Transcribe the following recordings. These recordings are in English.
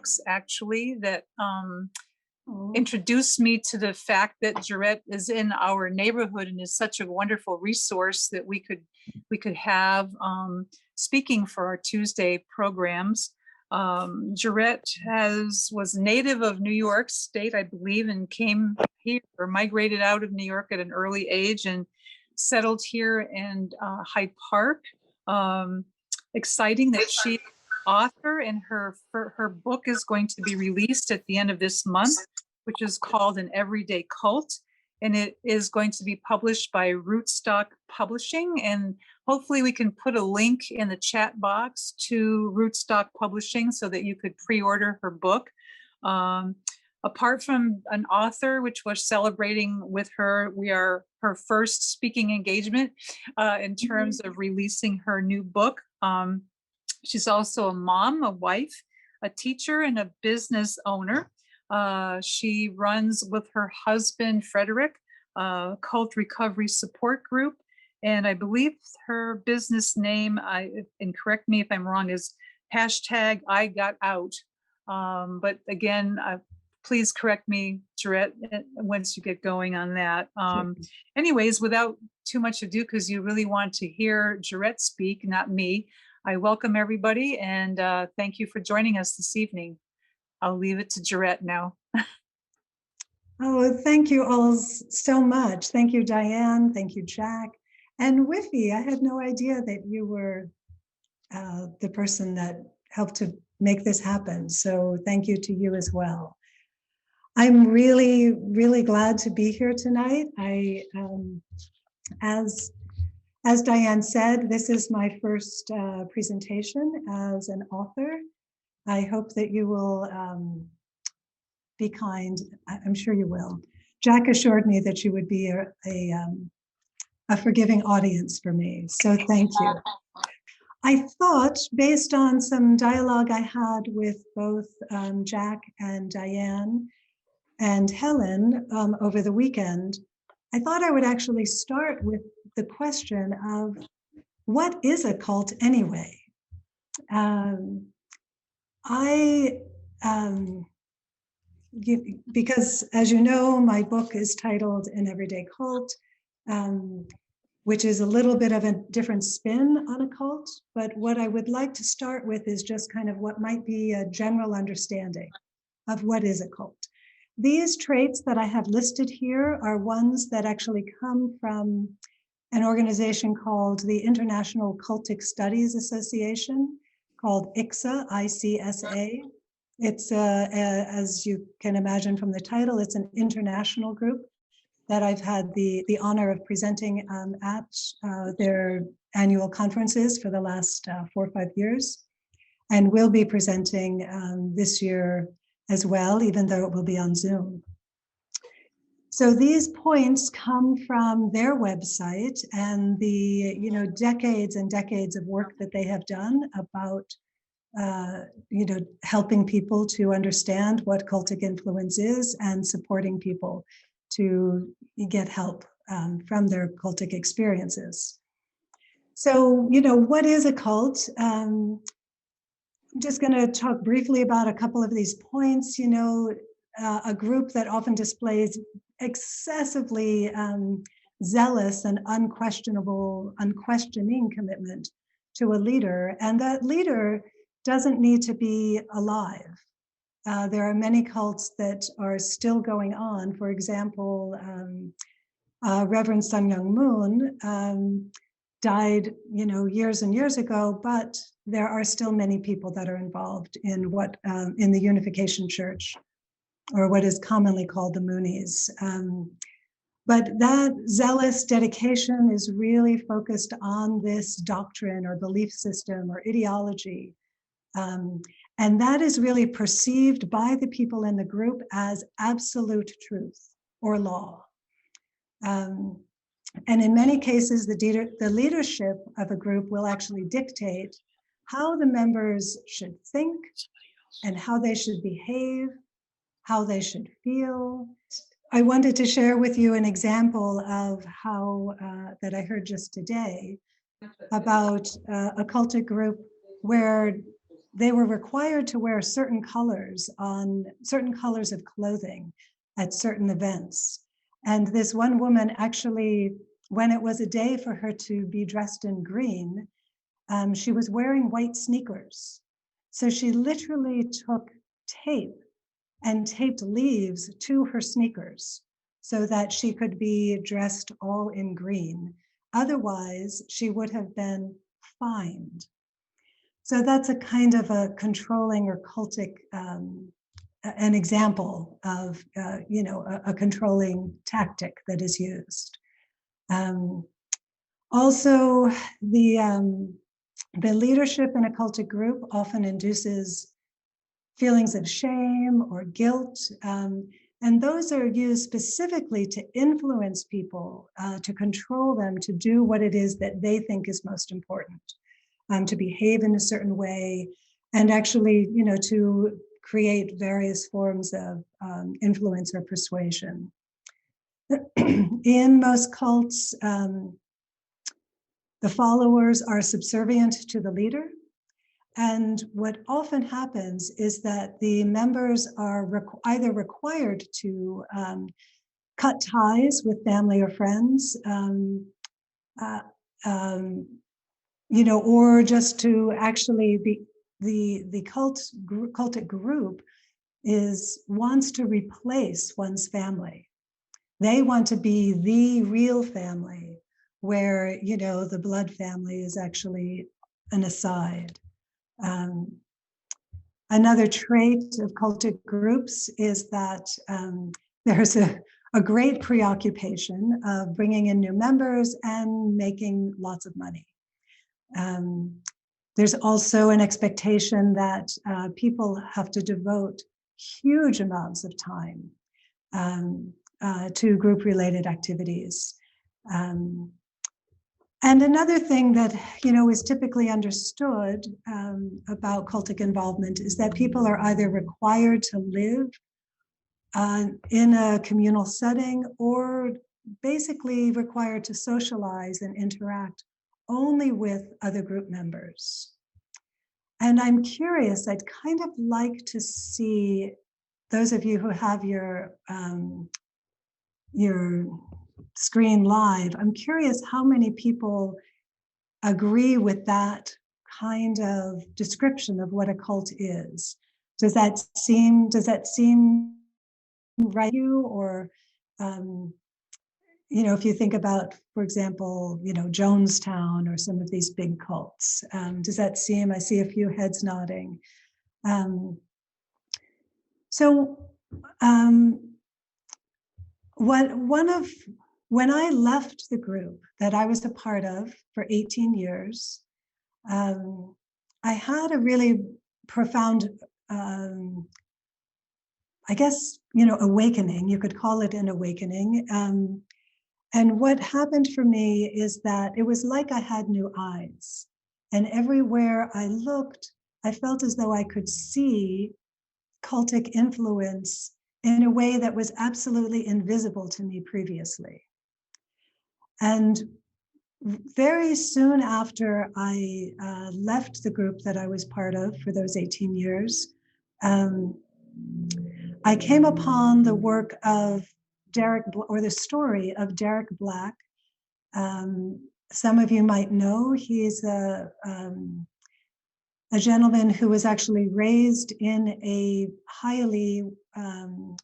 books, actually, that introduced me to the fact that Gerette is in our neighborhood and is such a wonderful resource that we could have speaking for our Tuesday programs. Gerette was native of New York State, I believe, and came here or migrated out of New York at an early age and settled here in Hyde Park. Exciting that she's author, and her book is going to be released at the end of this month, which is called An Everyday Cult, and it is going to be published by Rootstock Publishing. And hopefully we can put a link in the chat box to Rootstock Publishing so that you could pre-order her book. Apart from an author, which we're celebrating with her, we are her first speaking engagement in terms of releasing her new book. She's also a mom, a wife, a teacher, and a business owner. She runs with her husband, Frederick, a cult recovery support group. And I believe her business name, and correct me if I'm wrong, is #IGotOut. But again, please correct me, Gerette, once you get going on that. Anyways, without too much ado, because you really want to hear Gerette speak, not me, I welcome everybody and thank you for joining us this evening. I'll leave it to Gerette now. Oh, thank you all so much. Thank you, Diane. Thank you, Jack. And Whiffy, I had no idea that you were the person that helped to make this happen. So thank you to you as well. I'm really, really glad to be here tonight. As Diane said, this is my first presentation as an author. I hope that you will be kind. I'm sure you will. Jack assured me that you would be a forgiving audience for me, so thank you. I thought, based on some dialogue I had with both Jack and Diane and Helen over the weekend, I thought I would actually start with the question of, what is a cult anyway? Because as you know, my book is titled An Everyday Cult, which is a little bit of a different spin on a cult. But what I would like to start with is just kind of what might be a general understanding of what is a cult. These traits that I have listed here are ones that actually come from an organization called the International Cultic Studies Association, called ICSA, I-C-S-A. It's, as you can imagine from the title, it's an international group that I've had the honor of presenting at their annual conferences for the last 4 or 5 years, and will be presenting this year as well, even though it will be on Zoom. So these points come from their website and the decades and decades of work that they have done about helping people to understand what cultic influence is and supporting people to get help from their cultic experiences. So, what is a cult? I'm just going to talk briefly about a couple of these points. A group that often displays excessively zealous and unquestioning commitment to a leader, and that leader doesn't need to be alive. There are many cults that are still going on. For example, Reverend Sun Myung Moon died, years and years ago, but there are still many people that are involved in in the Unification Church, or what is commonly called the Moonies. But that zealous dedication is really focused on this doctrine or belief system or ideology. And that is really perceived by the people in the group as absolute truth or law. And in many cases, the leadership of a group will actually dictate how the members should think and how they should behave, how they should feel. I wanted to share with you an example of how that I heard just today about a cultic group where they were required to wear certain colors of clothing at certain events. And this one woman actually, when it was a day for her to be dressed in green, she was wearing white sneakers. So she literally took tape and taped leaves to her sneakers so that she could be dressed all in green. Otherwise, she would have been fined. So that's a kind of a controlling or cultic, an example of, a controlling tactic that is used. Also, the leadership in a cultic group often induces feelings of shame or guilt. And those are used specifically to influence people, to control them, to do what it is that they think is most important, to behave in a certain way, and actually, to create various forms of influence or persuasion. In most cults, the followers are subservient to the leader. And what often happens is that the members are either required to cut ties with family or friends, or just to actually the cultic group wants to replace one's family. They want to be the real family, where the blood family is actually an aside. Another trait of cultic groups is that there's a great preoccupation of bringing in new members and making lots of money. There's also an expectation that people have to devote huge amounts of time to group-related activities. And another thing that is typically understood about cultic involvement is that people are either required to live in a communal setting or basically required to socialize and interact only with other group members. And I'm curious, I'd kind of like to see those of you who have your screen live, I'm curious how many people agree with that kind of description of what a cult is. Does that seem right to you? Or if you think about, for example, Jonestown or some of these big cults, does that seem? I see a few heads nodding. When I left the group that I was a part of for 18 years, I had a really profound, awakening. You could call it an awakening. And what happened for me is that it was like I had new eyes. And everywhere I looked, I felt as though I could see cultic influence in a way that was absolutely invisible to me previously. And very soon after I left the group that I was part of for those 18 years, I came upon the work of the story of Derek Black. Some of you might know he's a gentleman who was actually raised in a highly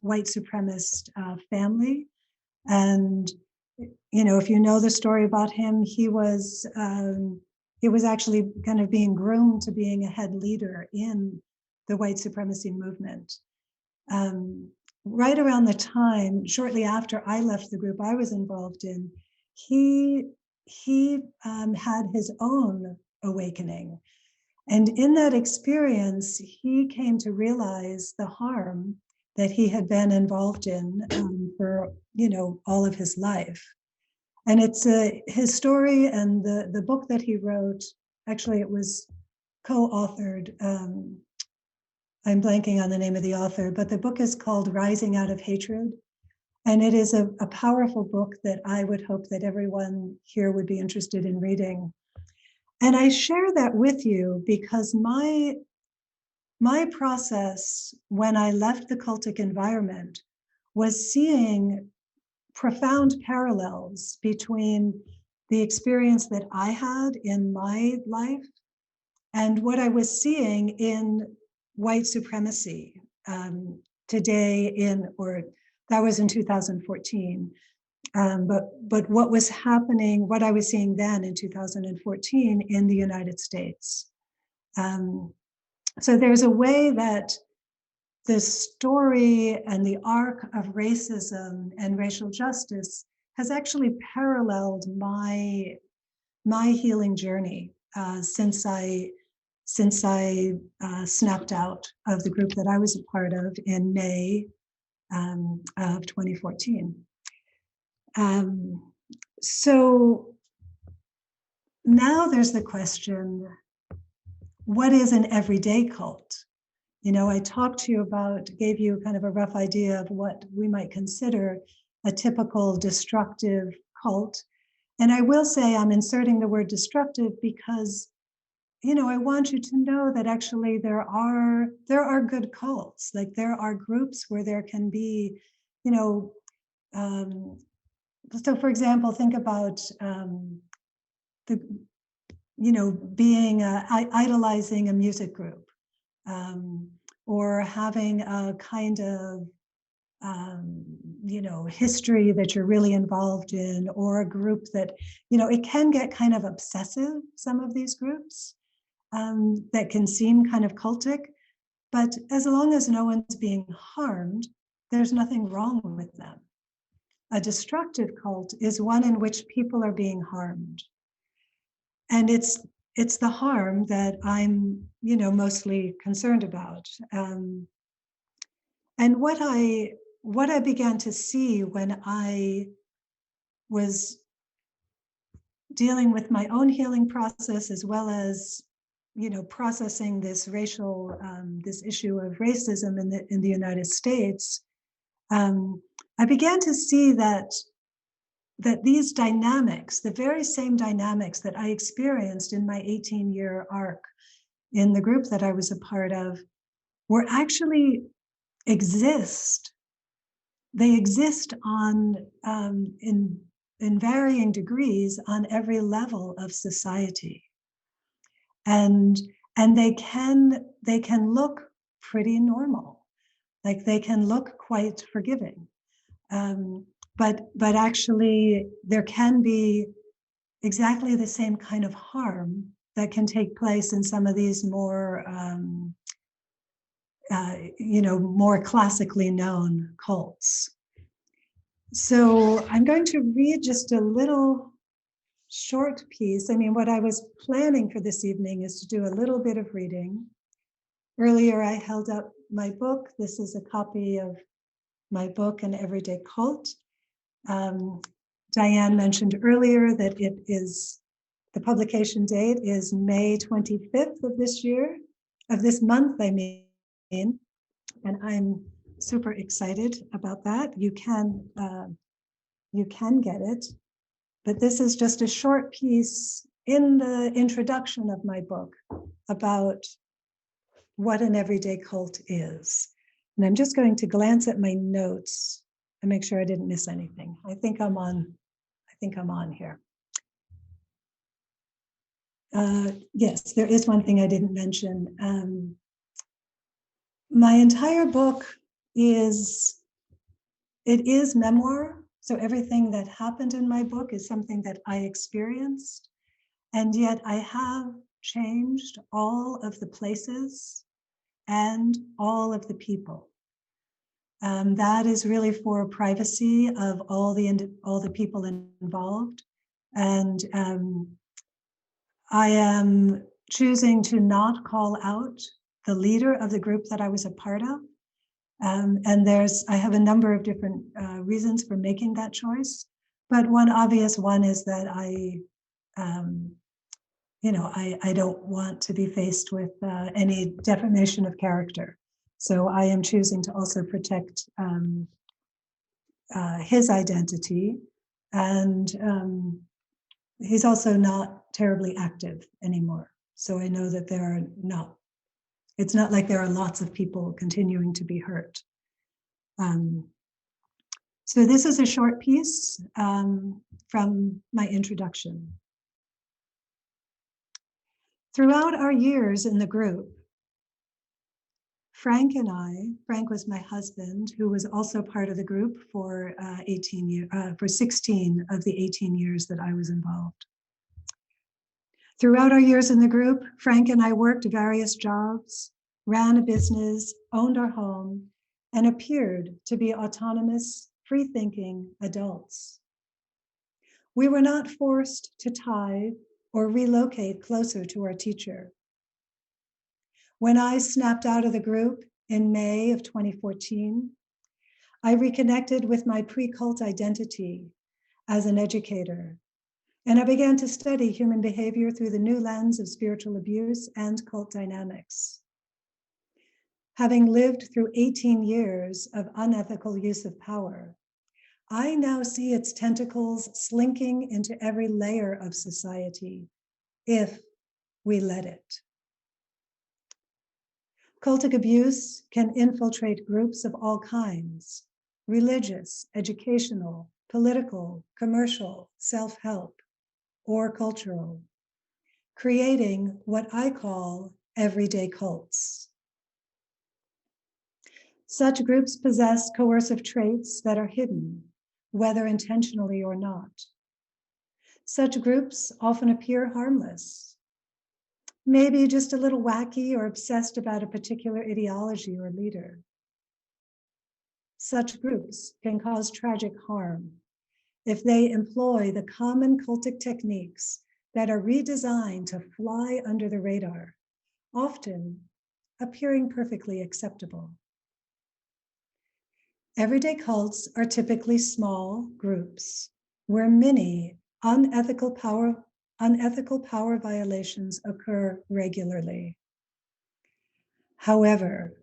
white supremacist family. And if you know the story about him, he was actually kind of being groomed to being a head leader in the white supremacy movement. Right around the time, shortly after I left the group I was involved in, he had his own awakening. And in that experience, he came to realize the harm that he had been involved in for all of his life. And it's his story, and the book that he wrote, actually it was co-authored, I'm blanking on the name of the author, but the book is called Rising Out of Hatred. And it is a powerful book that I would hope that everyone here would be interested in reading. And I share that with you because my my process when I left the cultic environment was seeing profound parallels between the experience that I had in my life and what I was seeing in white supremacy today or that was in 2014. But what was happening, what I was seeing then in 2014 in the United States. So there's a way that the story and the arc of racism and racial justice has actually paralleled my healing journey since I snapped out of the group that I was a part of in May of 2014. So now there's the question, what is an everyday cult? You know, I talked to you about, gave you kind of a rough idea of what we might consider a typical destructive cult. And I will say I'm inserting the word destructive because, you know, I want you to know that actually there are good cults. Like there are groups where there can be, you know, so for example, think about being idolizing a music group, or having a kind of history that you're really involved in, or a group that, it can get kind of obsessive, some of these groups that can seem kind of cultic, but as long as no one's being harmed, there's nothing wrong with them. A destructive cult is one in which people are being harmed. And it's the harm that I'm, mostly concerned about. And what I began to see when I was dealing with my own healing process, as well as, processing this this issue of racism in the United States, I began to see that these dynamics, the very same dynamics that I experienced in my 18-year arc in the group that I was a part of, were actually exist. They exist on in varying degrees on every level of society, and they can look pretty normal, like they can look quite forgiving. But actually, there can be exactly the same kind of harm that can take place in some of these more, more classically known cults. So I'm going to read just a little short piece. I mean, what I was planning for this evening is to do a little bit of reading. Earlier, I held up my book. This is a copy of my book, An Everyday Cult. Diane mentioned earlier that the publication date is May 25th of this year, of this month, I mean, and I'm super excited about that. You can get it, but this is just a short piece in the introduction of my book about what an everyday cult is. And I'm just going to glance at my notes and make sure I didn't miss anything. I think I'm on here. Yes, there is one thing I didn't mention. My entire book is memoir. So everything that happened in my book is something that I experienced. And yet I have changed all of the places and all of the people. That is really for privacy of all the people involved. And I am choosing to not call out the leader of the group that I was a part of. And I have a number of different reasons for making that choice. But one obvious one is that I don't want to be faced with any defamation of character. So I am choosing to also protect his identity. And he's also not terribly active anymore. So I know that there are not It's not like there are lots of people continuing to be hurt. So this is a short piece from my introduction. Throughout our years in the group, Frank was my husband, who was also part of the group for 16 of the 18 years that I was involved. Throughout our years in the group, Frank and I worked various jobs, ran a business, owned our home, and appeared to be autonomous, free-thinking adults. We were not forced to tithe or relocate closer to our teacher. When I snapped out of the group in May of 2014, I reconnected with my pre-cult identity as an educator, and I began to study human behavior through the new lens of spiritual abuse and cult dynamics. Having lived through 18 years of unethical use of power, I now see its tentacles slinking into every layer of society, if we let it. Cultic abuse can infiltrate groups of all kinds: religious, educational, political, commercial, self-help, or cultural, creating what I call everyday cults. Such groups possess coercive traits that are hidden, whether intentionally or not. Such groups often appear harmless, maybe just a little wacky or obsessed about a particular ideology or leader. Such groups can cause tragic harm if they employ the common cultic techniques that are redesigned to fly under the radar, often appearing perfectly acceptable. Everyday cults are typically small groups where many unethical power violations occur regularly. However,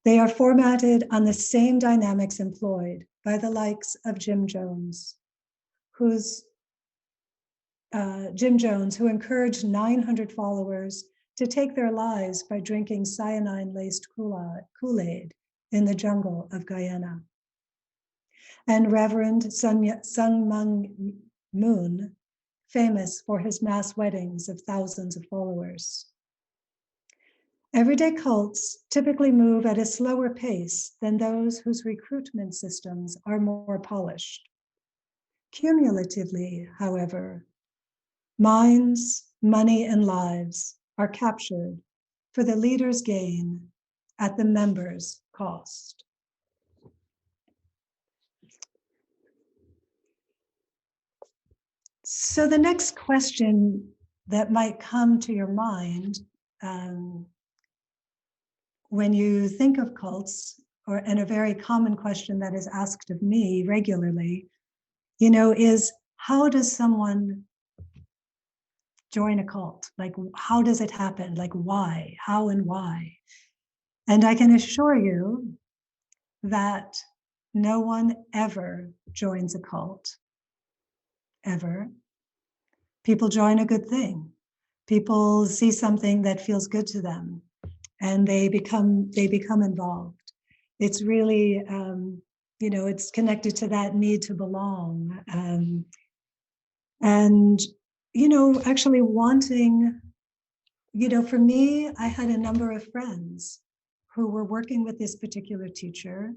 they are formatted on the same dynamics employed by the likes of Jim Jones, who encouraged 900 followers to take their lives by drinking cyanide-laced Kool-Aid in the jungle of Guyana. And Reverend Sun Myung Moon, famous for his mass weddings of thousands of followers. Everyday cults typically move at a slower pace than those whose recruitment systems are more polished. Cumulatively, however, minds, money, and lives are captured for the leader's gain at the member's cost. So the next question that might come to your mind when you think of cults, and a very common question that is asked of me regularly, is how does someone join a cult? Like, how does it happen? Like, why? How and why? And I can assure you that no one ever joins a cult, ever. People join a good thing. People see something that feels good to them, and they become involved. It's really, it's connected to that need to belong. Actually wanting, for me, I had a number of friends who were working with this particular teacher,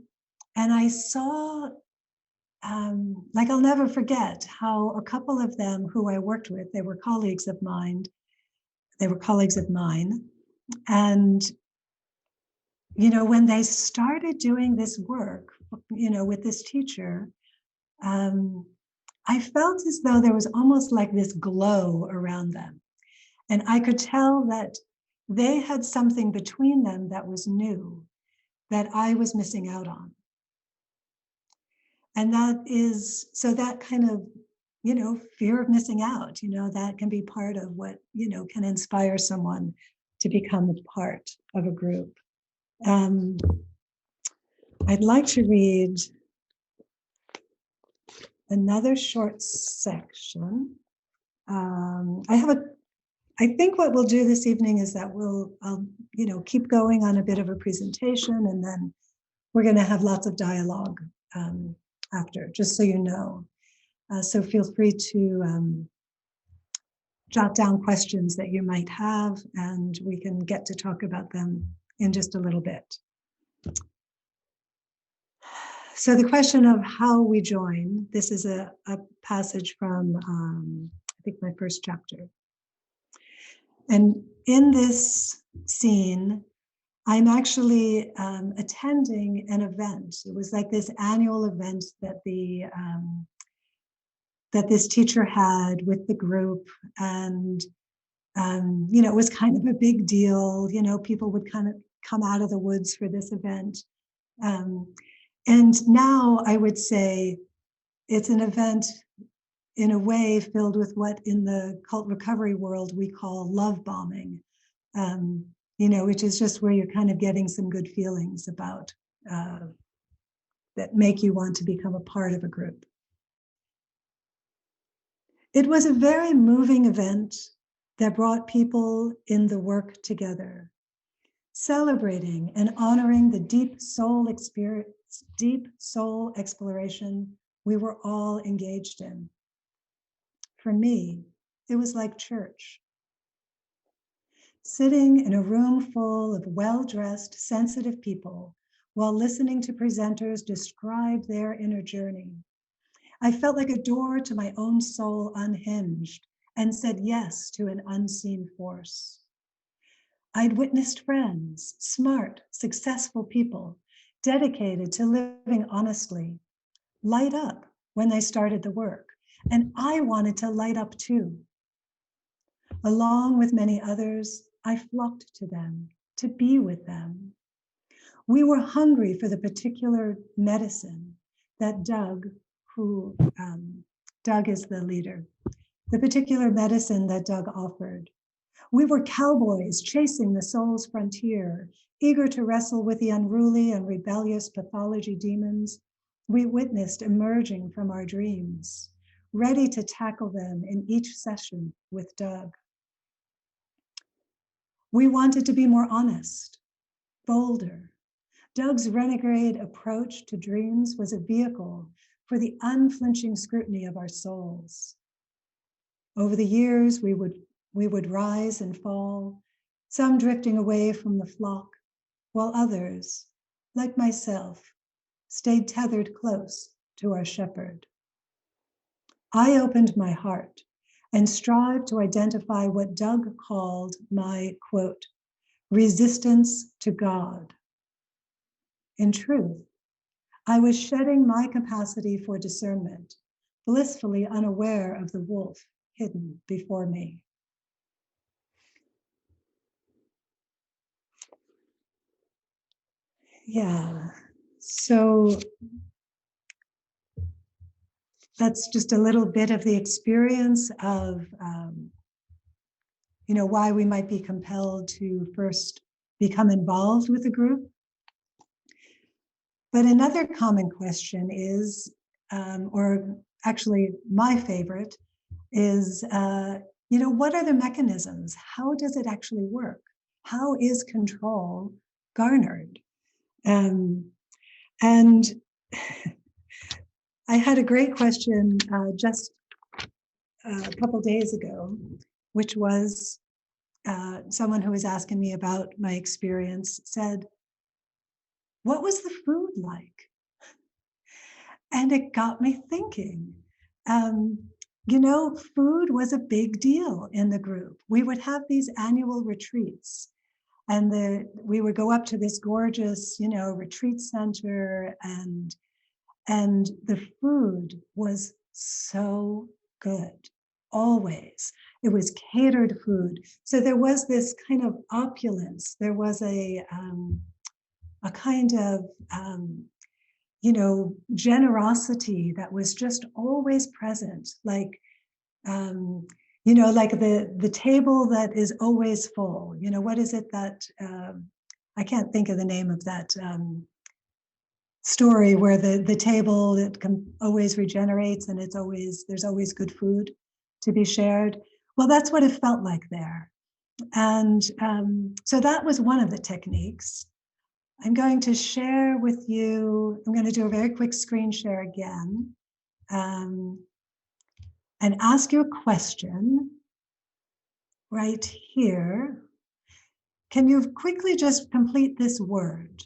and I saw, I'll never forget how a couple of them who I worked with, they were colleagues of mine. And, when they started doing this work, with this teacher, I felt as though there was almost like this glow around them. And I could tell that they had something between them that was new, that I was missing out on. And that kind of, fear of missing out, that can be part of what, can inspire someone to become a part of a group. I'd like to read another short section. I have I think what we'll do this evening is that I'll keep going on a bit of a presentation, and then we're going to have lots of dialogue after, just so you know. So feel free to jot down questions that you might have, and we can get to talk about them in just a little bit. So the question of how we join, this is a passage from, I think, my first chapter. And in this scene, I'm actually attending an event. It was like this annual event that that this teacher had with the group, and it was kind of a big deal. People would kind of come out of the woods for this event, and now I would say it's an event in a way filled with what in the cult recovery world we call love bombing. Which is just where you're kind of getting some good feelings about that make you want to become a part of a group. It was a very moving event that brought people in the work together, celebrating and honoring the deep soul exploration we were all engaged in. For me, it was like church. Sitting in a room full of well-dressed, sensitive people while listening to presenters describe their inner journey. I felt like a door to my own soul unhinged and said yes to an unseen force. I'd witnessed friends, smart, successful people, dedicated to living honestly, light up when they started the work, and I wanted to light up too. Along with many others, I flocked to them, to be with them. We were hungry for the particular medicine that Doug is the leader, the particular medicine that Doug offered. We were cowboys chasing the soul's frontier, eager to wrestle with the unruly and rebellious pathology demons we witnessed emerging from our dreams, ready to tackle them in each session with Doug. We wanted to be more honest, bolder. Doug's renegade approach to dreams was a vehicle for the unflinching scrutiny of our souls. Over the years, we would rise and fall, some drifting away from the flock, while others, like myself, stayed tethered close to our shepherd. I opened my heart and strived to identify what Doug called my, quote, resistance to God. In truth, I was shedding my capacity for discernment, blissfully unaware of the wolf hidden before me. Yeah, so that's just a little bit of the experience of why we might be compelled to first become involved with a group. But another common question is, or actually my favorite, is, what are the mechanisms? How does it actually work? How is control garnered? And I had a great question just a couple days ago, which was someone who was asking me about my experience said, what was the food like? And it got me thinking. Food was a big deal in the group. We would have these annual retreats, and we would go up to this gorgeous, retreat center, and the food was so good, always. It was catered food. So there was this kind of opulence. There was a kind of, generosity that was just always present. Like, like the table that is always full. What is it that, I can't think of the name of that story where the table that always regenerates and there's always good food to be shared. Well, that's what it felt like there. And so that was one of the techniques. I'm going to share with you, I'm going to do a very quick screen share again, and ask you a question right here. Can you quickly just complete this word?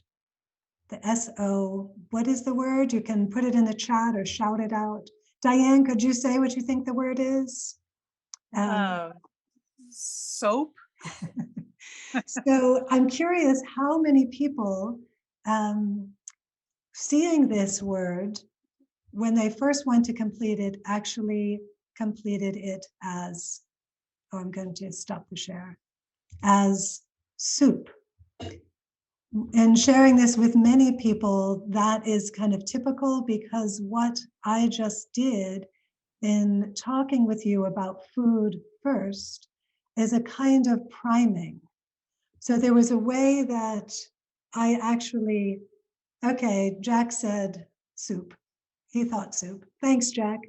The S-O, what is the word? You can put it in the chat or shout it out. Diane, could you say what you think the word is? Soap. So I'm curious how many people seeing this word, when they first went to complete it, actually completed it as, oh, I'm going to stop the share, as soup. And sharing this with many people, that is kind of typical, because what I just did in talking with you about food first is a kind of priming. So there was a way that I actually, okay, Jack said soup. He thought soup. Thanks, Jack.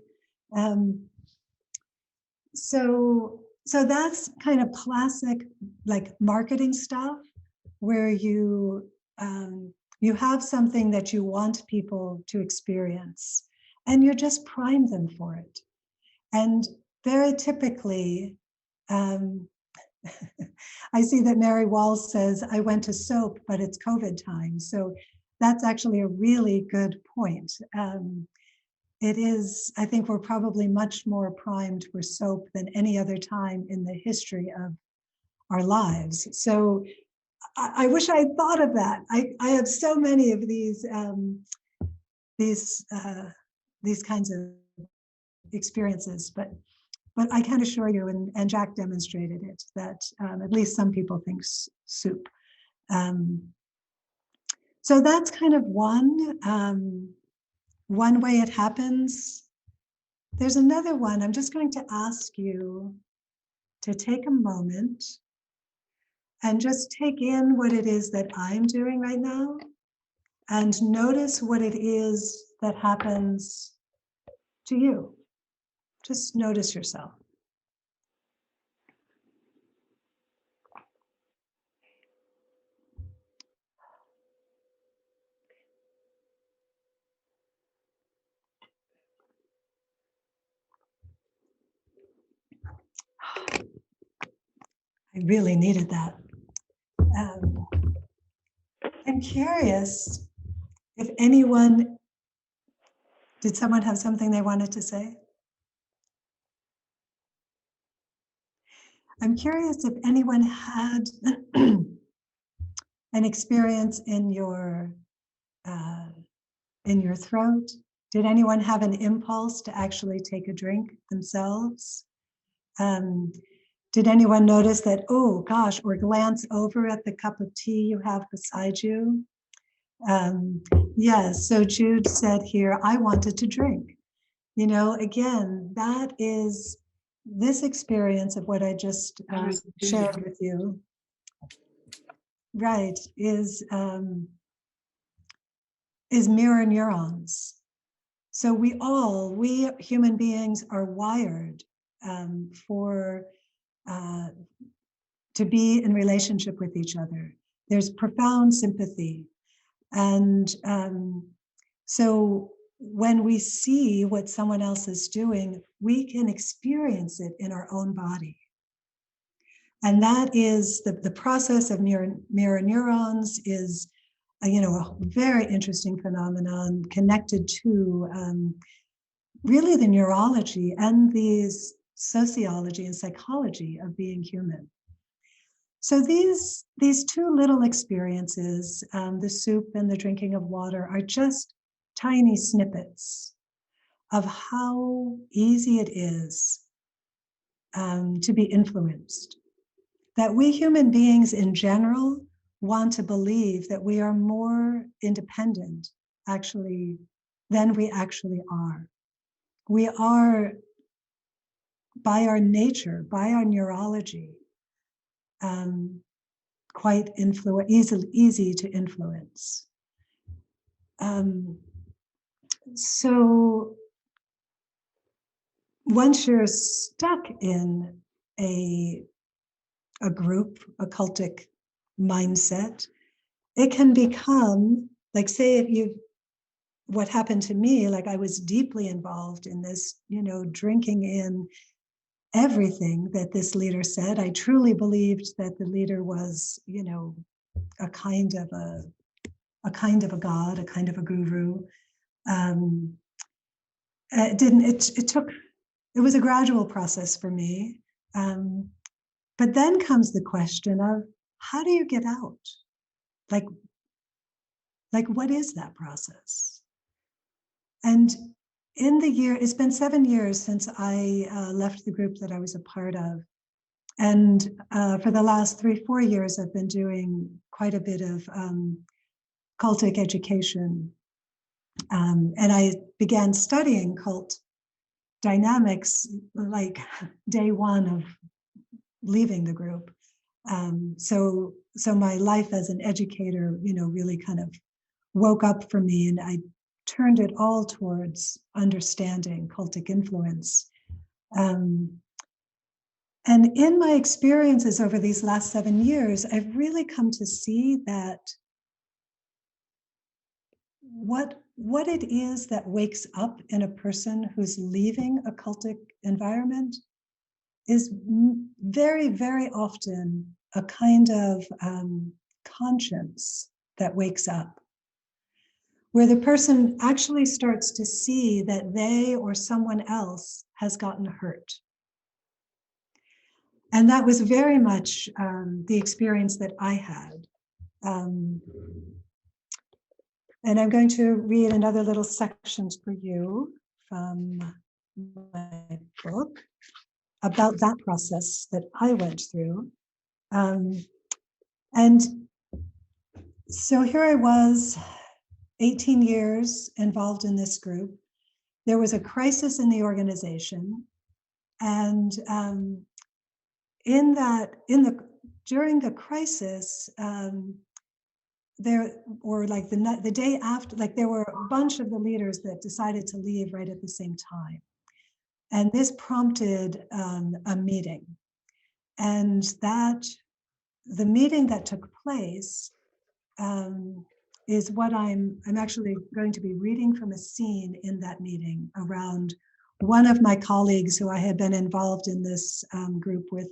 So that's kind of classic, like, marketing stuff, where you have something that you want people to experience, and you just prime them for it. And very typically, I see that Mary Walls says, I went to soap, but it's COVID time. So that's actually a really good point. It is, I think we're probably much more primed for soap than any other time in the history of our lives. So I wish I had thought of that. I have so many of these kinds of experiences, but I can assure you, and Jack demonstrated it, that at least some people think soup. So that's kind of one way it happens. There's another one. I'm just going to ask you to take a moment and just take in what it is that I'm doing right now, and notice what it is that happens to you. Just notice yourself. I really needed that. I'm curious if anyone, did someone have something they wanted to say? I'm curious if anyone had an experience in your throat. Did anyone have an impulse to actually take a drink themselves? Did anyone notice that, oh gosh, or glance over at the cup of tea you have beside you? Yes, so Jude said here, I wanted to drink. You know, again, that is this experience of what I just shared with you, right, is mirror neurons. So we human beings are wired to be in relationship with each other. There's profound sympathy. And so when we see what someone else is doing, we can experience it in our own body. And that is the process of mirror neurons is, a very interesting phenomenon connected to really the neurology and the sociology and psychology of being human. So these two little experiences, the soup and the drinking of water, are just tiny snippets of how easy it is to be influenced. That we human beings in general want to believe that we are more independent, actually, than we actually are. We are, by our nature, by our neurology, quite easy to influence. So once you're stuck in a group, a cultic mindset, it can become, like, say if you, what happened to me, like I was deeply involved in this, drinking in everything that this leader said. I truly believed that the leader was, a kind of a god, a kind of a guru. It was a gradual process for me. But then comes the question of, how do you get out? Like what is that process? And in the year, it's been 7 years since I left the group that I was a part of. And for the last 3-4 years, I've been doing quite a bit of cultic education. And I began studying cult dynamics like day one of leaving the group. So my life as an educator, really kind of woke up for me, and I turned it all towards understanding cultic influence. And in my experiences over these last 7 years, I've really come to see that what it is that wakes up in a person who's leaving a cultic environment is very, very often a kind of conscience that wakes up, where the person actually starts to see that they or someone else has gotten hurt. And that was very much the experience that I had. And I'm going to read another little sections for you from my book about that process that I went through. And so here I was, 18 years involved in this group. There was a crisis in the organization, and during the crisis, the day after, like there were a bunch of the leaders that decided to leave right at the same time, and this prompted a meeting, and the meeting that took place is what I'm actually going to be reading from a scene in that meeting around one of my colleagues who I had been involved in this group with,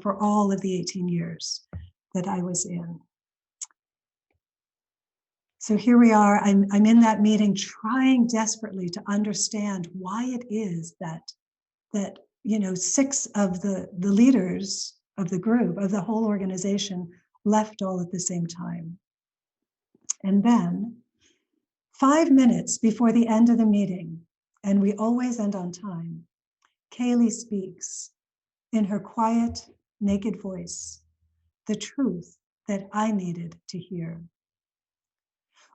for all of the 18 years that I was in. So here we are, I'm in that meeting trying desperately to understand why it is that 6 of the leaders of the group, of the whole organization, left all at the same time. And then 5 minutes before the end of the meeting, and we always end on time, Kaylee speaks in her quiet, naked voice, the truth that I needed to hear.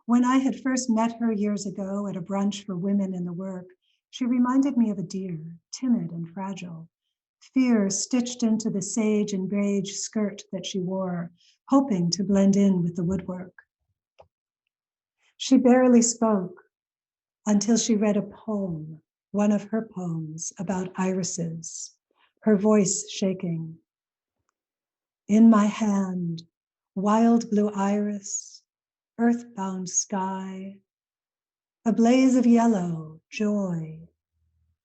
When I had first met her years ago at a brunch for women in the work, she reminded me of a deer, timid and fragile, fear stitched into the sage and beige skirt that she wore, hoping to blend in with the woodwork. She barely spoke until she read a poem, one of her poems about irises, her voice shaking. In my hand, wild blue iris, earthbound sky, a blaze of yellow, joy.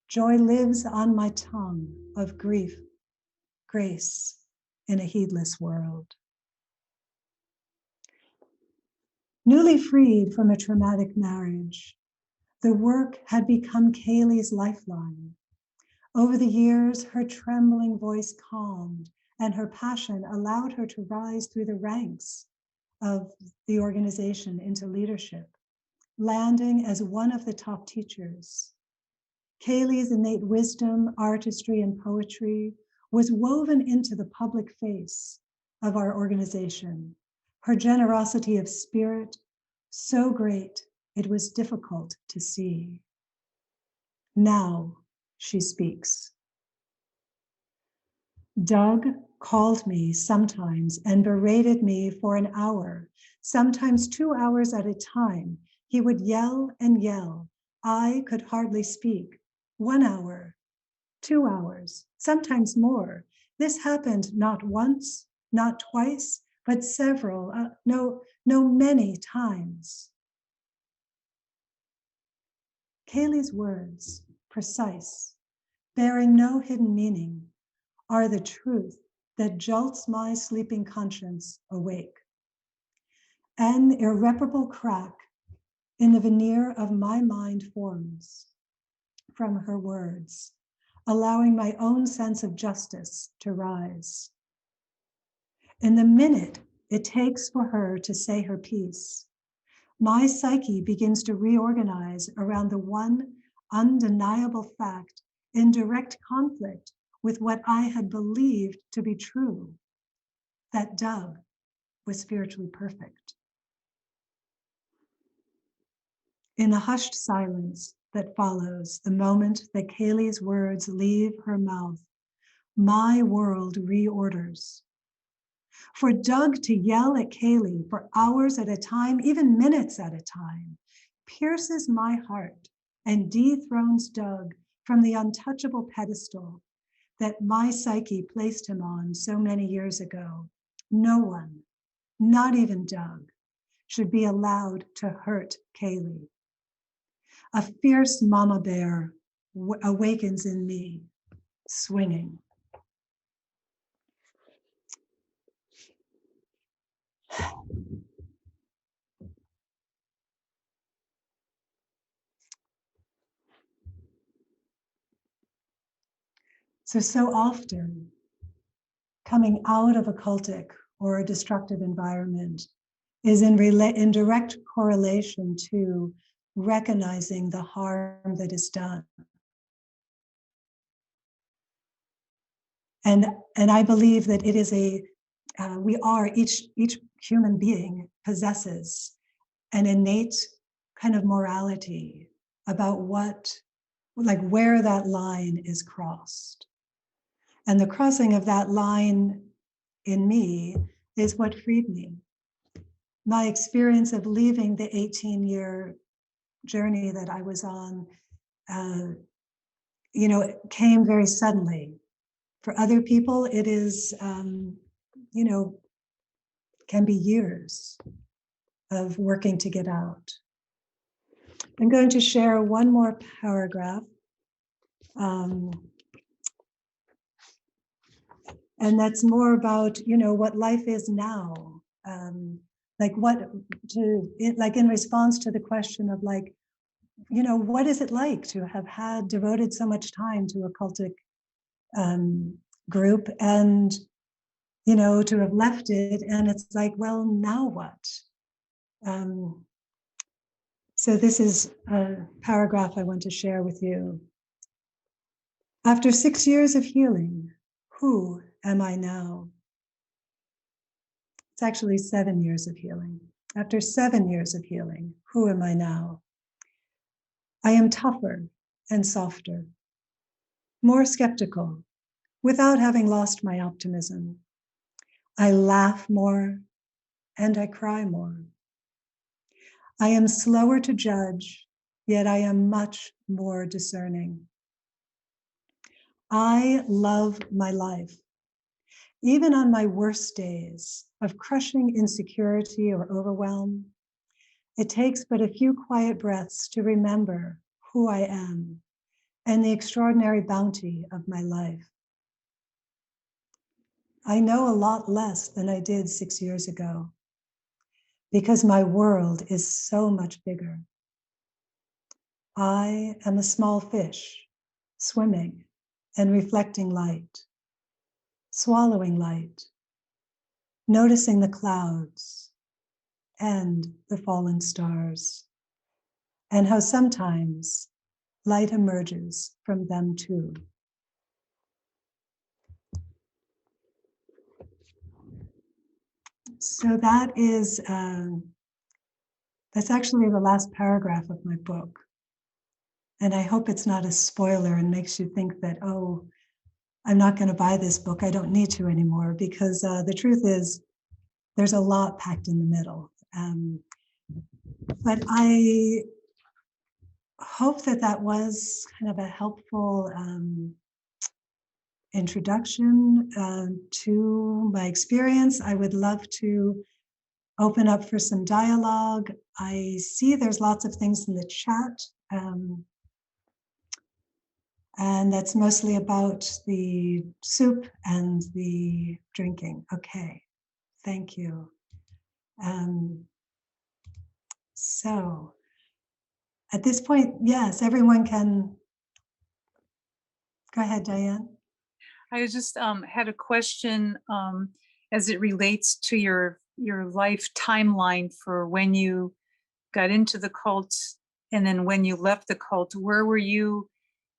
Joy lives on my tongue of grief, grace in a heedless world. Newly freed from a traumatic marriage, the work had become Kaylee's lifeline. Over the years, her trembling voice calmed, and her passion allowed her to rise through the ranks of the organization into leadership, landing as one of the top teachers. Kaylee's innate wisdom, artistry, and poetry was woven into the public face of our organization. Her generosity of spirit, so great, it was difficult to see. Now she speaks. Doug called me sometimes and berated me for an hour, sometimes 2 hours at a time. He would yell and yell. I could hardly speak. 1 hour, 2 hours, sometimes more. This happened not once, not twice, but several, many times. Kaylee's words, precise, bearing no hidden meaning, are the truth that jolts my sleeping conscience awake. An irreparable crack in the veneer of my mind forms from her words, allowing my own sense of justice to rise. In the minute it takes for her to say her piece, my psyche begins to reorganize around the one undeniable fact in direct conflict with what I had believed to be true, that Doug was spiritually perfect. In the hushed silence that follows the moment that Kaylee's words leave her mouth, my world reorders. For Doug to yell at Kaylee for hours at a time, even minutes at a time, pierces my heart and dethrones Doug from the untouchable pedestal that my psyche placed him on so many years ago. No one, not even Doug, should be allowed to hurt Kaylee. A fierce mama bear awakens in me, swinging. So often, coming out of a cultic or a destructive environment is in direct correlation to recognizing the harm that is done. And I believe that it is each human being possesses an innate kind of morality about where that line is crossed. And the crossing of that line in me is what freed me. My experience of leaving the 18-year journey that I was on, it came very suddenly. For other people, it is, can be years of working to get out. I'm going to share one more paragraph. And that's more about, what life is now. In response to the question of what is it like to have had devoted so much time to a cultic group and, to have left it. And it's like, well, now what? So this is a paragraph I want to share with you. After 6 years of healing, who am I now? It's actually 7 years of healing. After 7 years of healing, who am I now? I am tougher and softer, more skeptical, without having lost my optimism. I laugh more and I cry more. I am slower to judge, yet I am much more discerning. I love my life. Even on my worst days of crushing insecurity or overwhelm, it takes but a few quiet breaths to remember who I am and the extraordinary bounty of my life. I know a lot less than I did 6 years ago because my world is so much bigger. I am a small fish swimming and reflecting light, swallowing light, noticing the clouds and the fallen stars, and how sometimes light emerges from them too. So that's actually the last paragraph of my book. And I hope it's not a spoiler and makes you think that, oh, I'm not going to buy this book. I don't need to anymore, because the truth is there's a lot packed in the middle. But I hope that was kind of a helpful introduction to my experience. I would love to open up for some dialogue. I see there's lots of things in the chat. And that's mostly about the soup and the drinking. Okay, thank you. So at this point, yes, everyone can. Go ahead, Diane. I just had a question as it relates to your life timeline for when you got into the cult and then when you left the cult. Where were you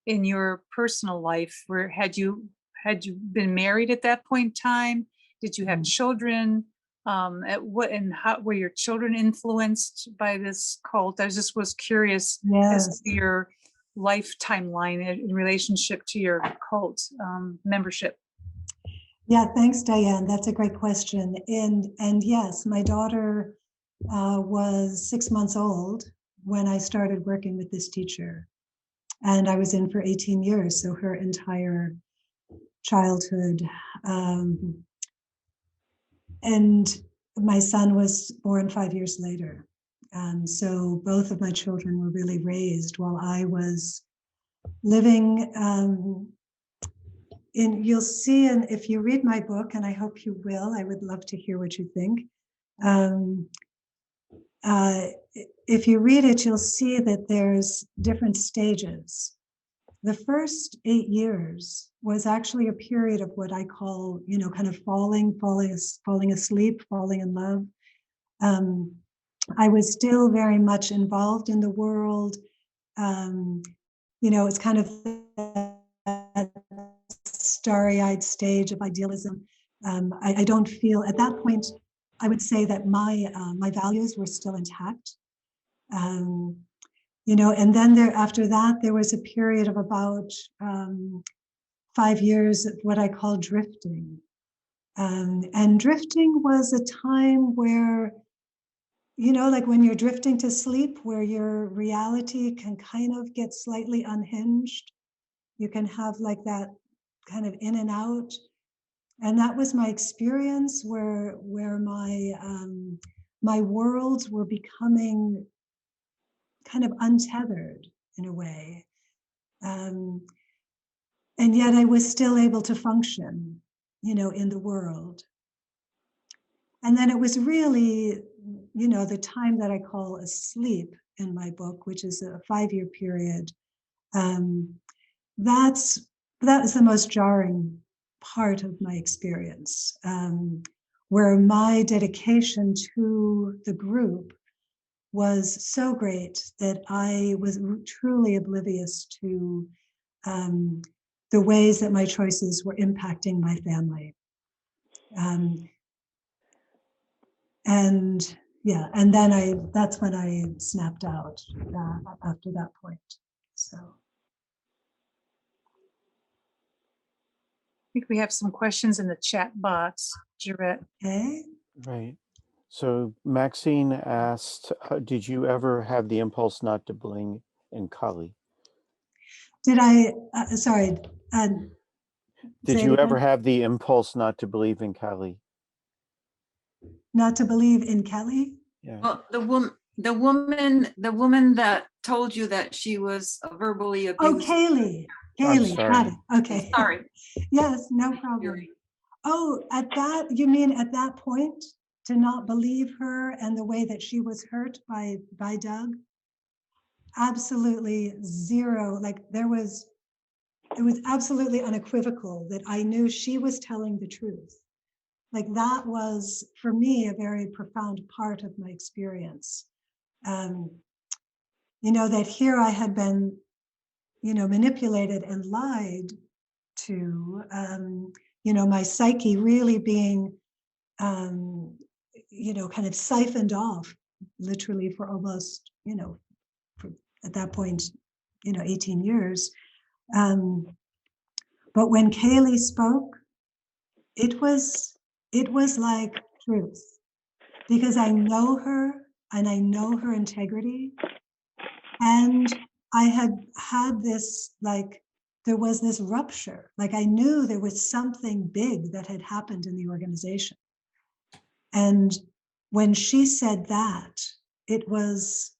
in your personal life? Where had you been married at that point in time? Did you have children? At what and how were your children influenced by this cult? I just was curious as to your life timeline in relationship to your cult membership. Yeah, thanks, Diane. That's a great question. And yes, my daughter was 6 months old when I started working with this teacher. And I was in for 18 years, so her entire childhood. And my son was born 5 years later. So both of my children were really raised while I was living you'll see, and if you read my book, and I hope you will, I would love to hear what you think. If you read it, you'll see that there's different stages. The first 8 years was actually a period of what I call, kind of falling asleep, falling in love. I was still very much involved in the world. It's kind of that starry-eyed stage of idealism. I don't feel at that point. I would say that my values were still intact. And then after that, there was a period of about 5 years of what I call drifting. And drifting was a time where, like when you're drifting to sleep, where your reality can kind of get slightly unhinged. You can have like that kind of in and out. And that was my experience where my worlds were becoming kind of untethered in a way. And yet I was still able to function, in the world. And then it was really, the time that I call asleep in my book, which is a 5-year period. That was the most jarring part of my experience, where my dedication to the group was so great that I was truly oblivious to the ways that my choices were impacting my family. And then that's when I snapped out after that point. So. I think we have some questions in the chat box, Gerette. Okay. Right. So Maxine asked, did you ever have the impulse not to bling in Kali? Did I, sorry. Did you ever have the impulse not to believe in Kali? Not to believe in Kelly? Yeah. Well, the woman that told you that she was verbally abused. Oh, Kaylee. I'm Kaylee, sorry. got it. Okay. Sorry. Yes, no problem. Oh, you mean at that point, to not believe her and the way that she was hurt by Doug? Absolutely zero. Like it was absolutely unequivocal that I knew she was telling the truth. Like that was, for me, a very profound part of my experience. That here I had been, manipulated and lied to, my psyche really being, kind of siphoned off literally for almost, at that point, 18 years. But when Kaylee spoke, it was like truth, because I know her and I know her integrity. And I had this like there was this rupture. Like I knew there was something big that had happened in the organization. And when she said that, it was,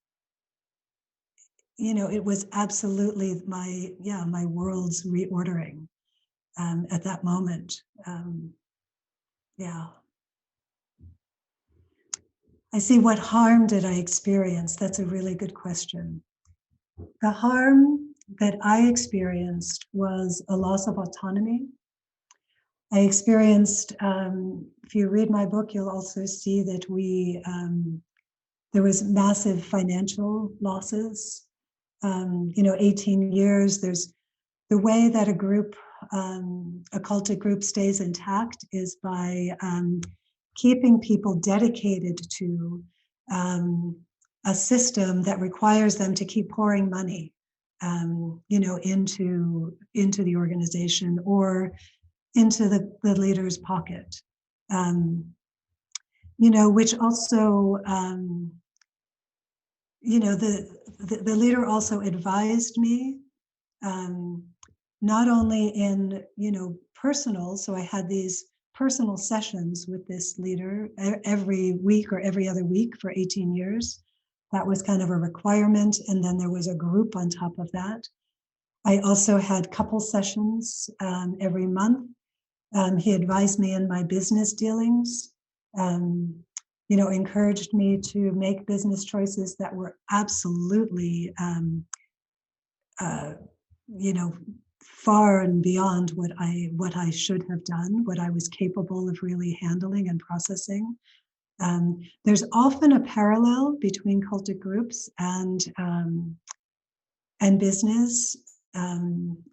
it was absolutely my world's reordering at that moment. Yeah. I see, what harm did I experience? That's a really good question. The harm that I experienced was a loss of autonomy. I experienced, if you read my book, you'll also see that there was massive financial losses. 18 years, there's the way that a group, a cultic group stays intact is by keeping people dedicated to a system that requires them to keep pouring money, into the organization or into the leader's pocket, which also, the leader also advised me, not only in, personal, so I had these personal sessions with this leader every week or every other week for 18 years. That was kind of a requirement. And then there was a group on top of that. I also had couple sessions every month. He advised me in my business dealings, encouraged me to make business choices that were absolutely, far and beyond what I should have done, what I was capable of really handling and processing. There's often a parallel between cultic groups and business.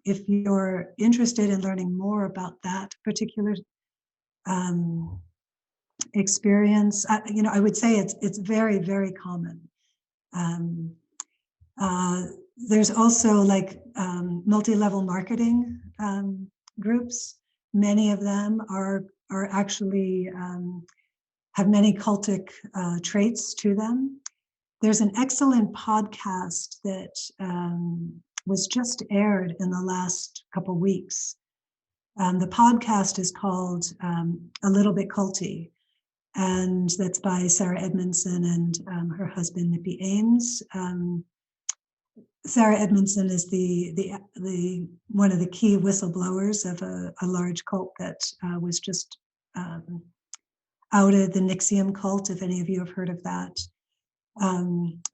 If you're interested in learning more about that particular experience, I would say it's very, very common. There's also like multi-level marketing groups. Many of them are actually have many cultic traits to them. There's an excellent podcast that was just aired in the last couple weeks. The podcast is called A Little Bit Culty, and that's by Sarah Edmondson and her husband, Nippy Ames. Sarah Edmondson is the one of the key whistleblowers of a large cult that was just outed, the Nixium cult, if any of you have heard of that.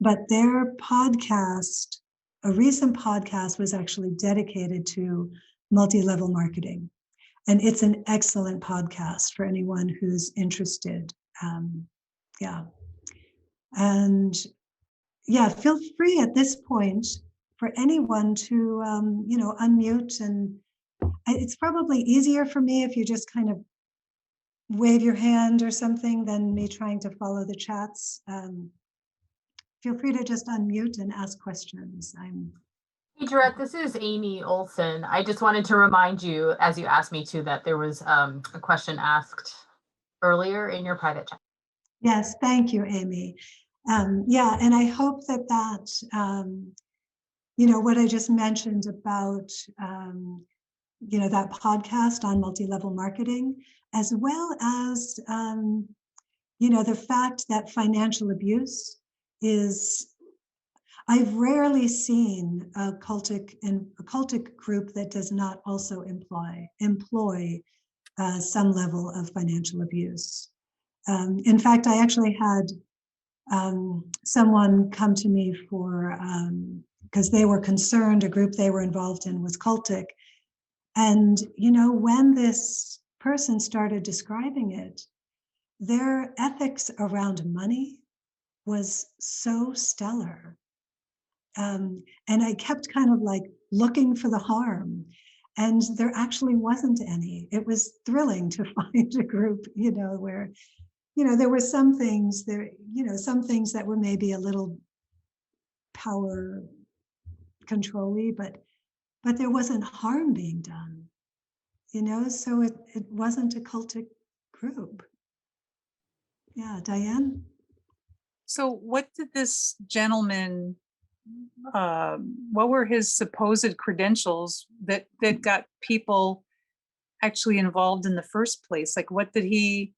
But their podcast, a recent podcast, was actually dedicated to multi-level marketing. And it's an excellent podcast for anyone who's interested. And feel free at this point for anyone to, unmute. And it's probably easier for me if you just kind of wave your hand or something than me trying to follow the chats. Feel free to just unmute and ask questions. Hey, Gerette, this is Amy Olson. I just wanted to remind you, as you asked me to, that there was a question asked earlier in your private chat. Yes, thank you, Amy. And I hope that what I just mentioned about, that podcast on multi-level marketing, as well as, the fact that financial abuse is, I've rarely seen a cultic group that does not also employ some level of financial abuse. In fact, I actually had someone come to me for, because they were concerned, a group they were involved in was cultic. And, when this person started describing it, their ethics around money was so stellar. And I kept kind of like looking for the harm, and there actually wasn't any. It was thrilling to find a group, where, there were some things there, some things that were maybe a little power control-y, but there wasn't harm being done, so it wasn't a cultic group. Yeah, Diane? So what did this gentleman what were his supposed credentials that got people actually involved in the first place? Like, what did he?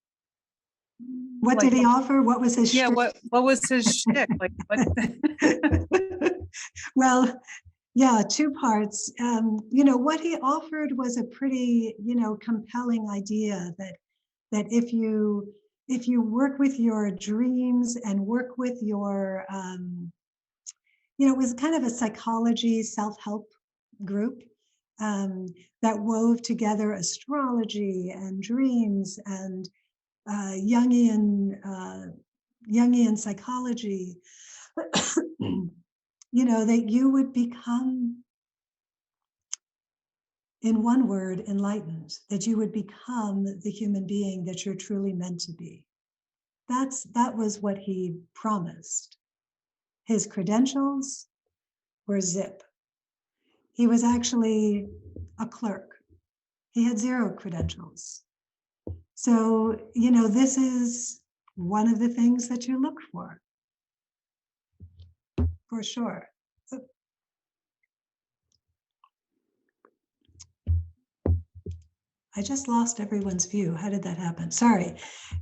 What did he offer? What was his? Yeah, shtick? what was his shtick? Like, what? Well, yeah, two parts. What he offered was a pretty, compelling idea that if you work with your dreams and work with your, it was kind of a psychology self-help group that wove together astrology and dreams and Jungian psychology. That you would become, in one word, enlightened, that you would become the human being that you're truly meant to be. That was what he promised. His credentials were zip. He was actually a clerk. He had 0 credentials. So, this is one of the things that you look for sure. I just lost everyone's view. How did that happen? Sorry,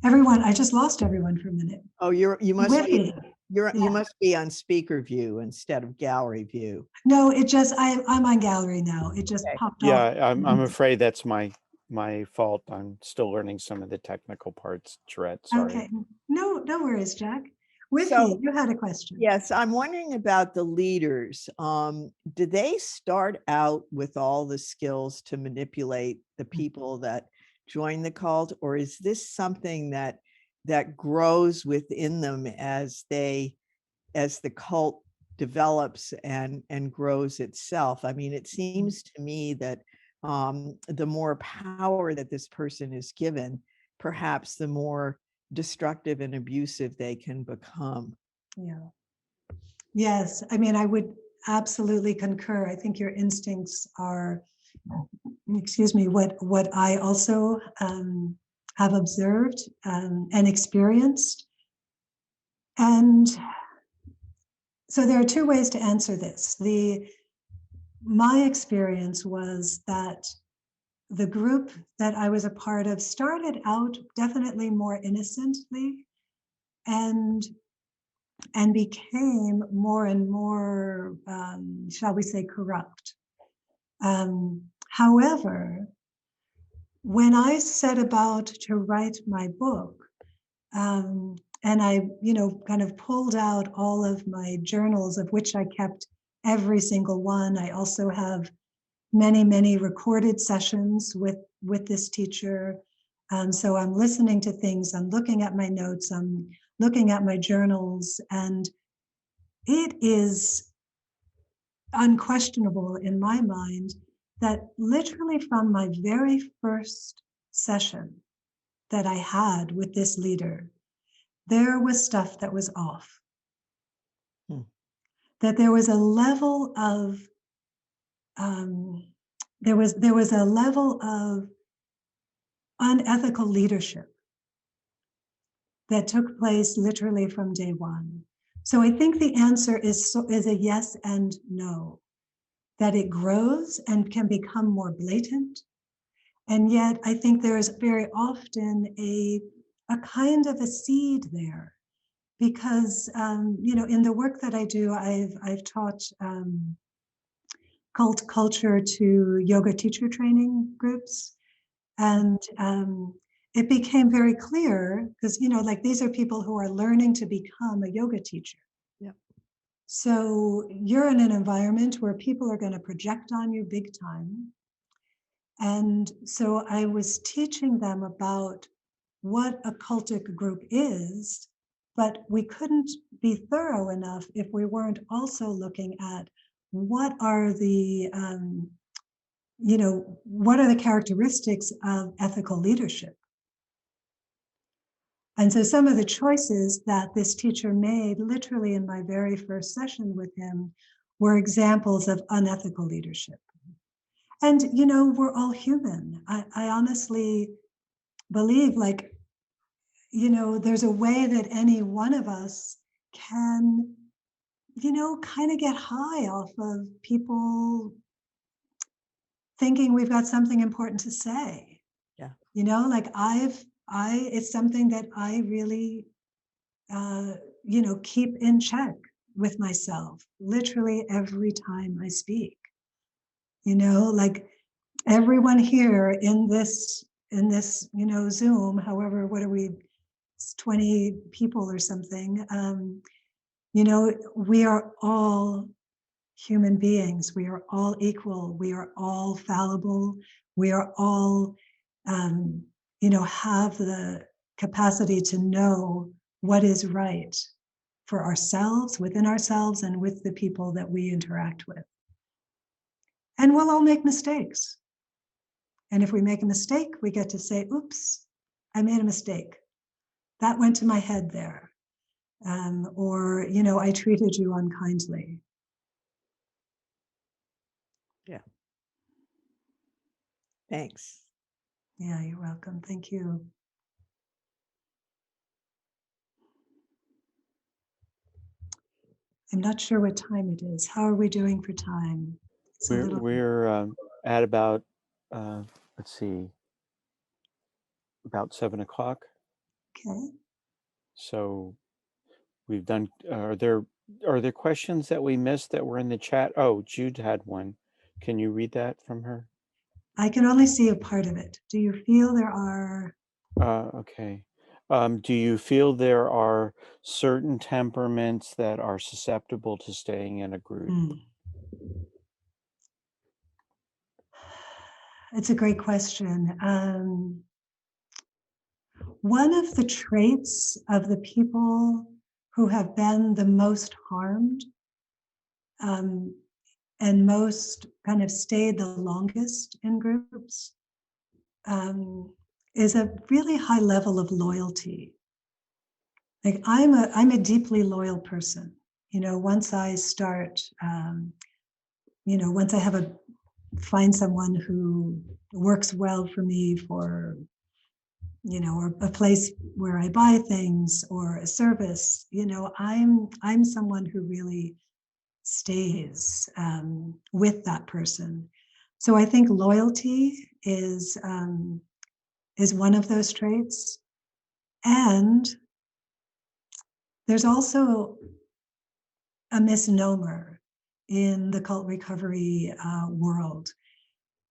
everyone. I just lost everyone for a minute. Oh, you must With be me. you Yeah. must be on speaker view instead of gallery view. No, it just I'm on gallery now. It just Okay. popped Yeah, off. I'm afraid that's my fault. I'm still learning some of the technical parts, Gerette. Sorry. Okay. No worries, Jack. With So- me, you had a question. Yes, I'm wondering about the leaders. Do they start out with all the skills to manipulate the people that join the cult, or is this something that grows within them as the cult develops and grows itself? I mean, it seems to me that the more power that this person is given, perhaps the more destructive and abusive they can become. Yeah. Yes. I mean, I would absolutely concur. I think your instincts are, what I also have observed and experienced. And so there are 2 ways to answer this. My experience was that the group that I was a part of started out definitely more innocently and became more and more, shall we say, corrupt. However, when I set about to write my book, and I, kind of pulled out all of my journals, of which I kept every single one. I also have many, many recorded sessions with this teacher. So I'm listening to things, I'm looking at my notes, I'm looking at my journals, and it is unquestionable in my mind that literally from my very first session that I had with this leader, there was stuff that was off. That there was a level of there was a level of unethical leadership that took place literally from day one. So I think the answer is a yes and no, that it grows and can become more blatant. And yet I think there is very often a kind of a seed there, because in the work that I do, I've taught cult culture to yoga teacher training groups. And it became very clear, because, like, these are people who are learning to become a yoga teacher. Yep. So you're in an environment where people are going to project on you big time. And so I was teaching them about what a cultic group is, but we couldn't be thorough enough if we weren't also looking at what are the what are the characteristics of ethical leadership. And so some of the choices that this teacher made literally in my very first session with him were examples of unethical leadership. And, we're all human. I honestly believe, there's a way that any one of us can kind of get high off of people thinking we've got something important to say. Yeah. Like it's something that I really, keep in check with myself, literally every time I speak. Like everyone here in this, Zoom, however, what are we, it's 20 people or something, we are all human beings. We are all equal. We are all fallible. We are all, have the capacity to know what is right for ourselves, within ourselves, and with the people that we interact with. And we'll all make mistakes. And if we make a mistake, we get to say, oops, I made a mistake. That went to my head there. Or, I treated you unkindly. Yeah. Thanks. Yeah, you're welcome. Thank you. I'm not sure what time it is. How are we doing for time? It's We're at about let's see, about 7 o'clock. okay. So we've done. Are there questions that we missed that were in the chat? Oh, Jude had one. Can you read that from her? I can only see a part of it. Do you feel there are? Okay. Do you feel there are certain temperaments that are susceptible to staying in a group? It's a great question. One of the traits of the people who have been the most harmed and most kind of stayed the longest in groups is a really high level of loyalty. Like I'm a deeply loyal person. Once I start, once I find someone who works well for me for, or a place where I buy things or a service, I'm someone who really stays with that person. So I think loyalty is one of those traits. And there's also a misnomer in the cult recovery world.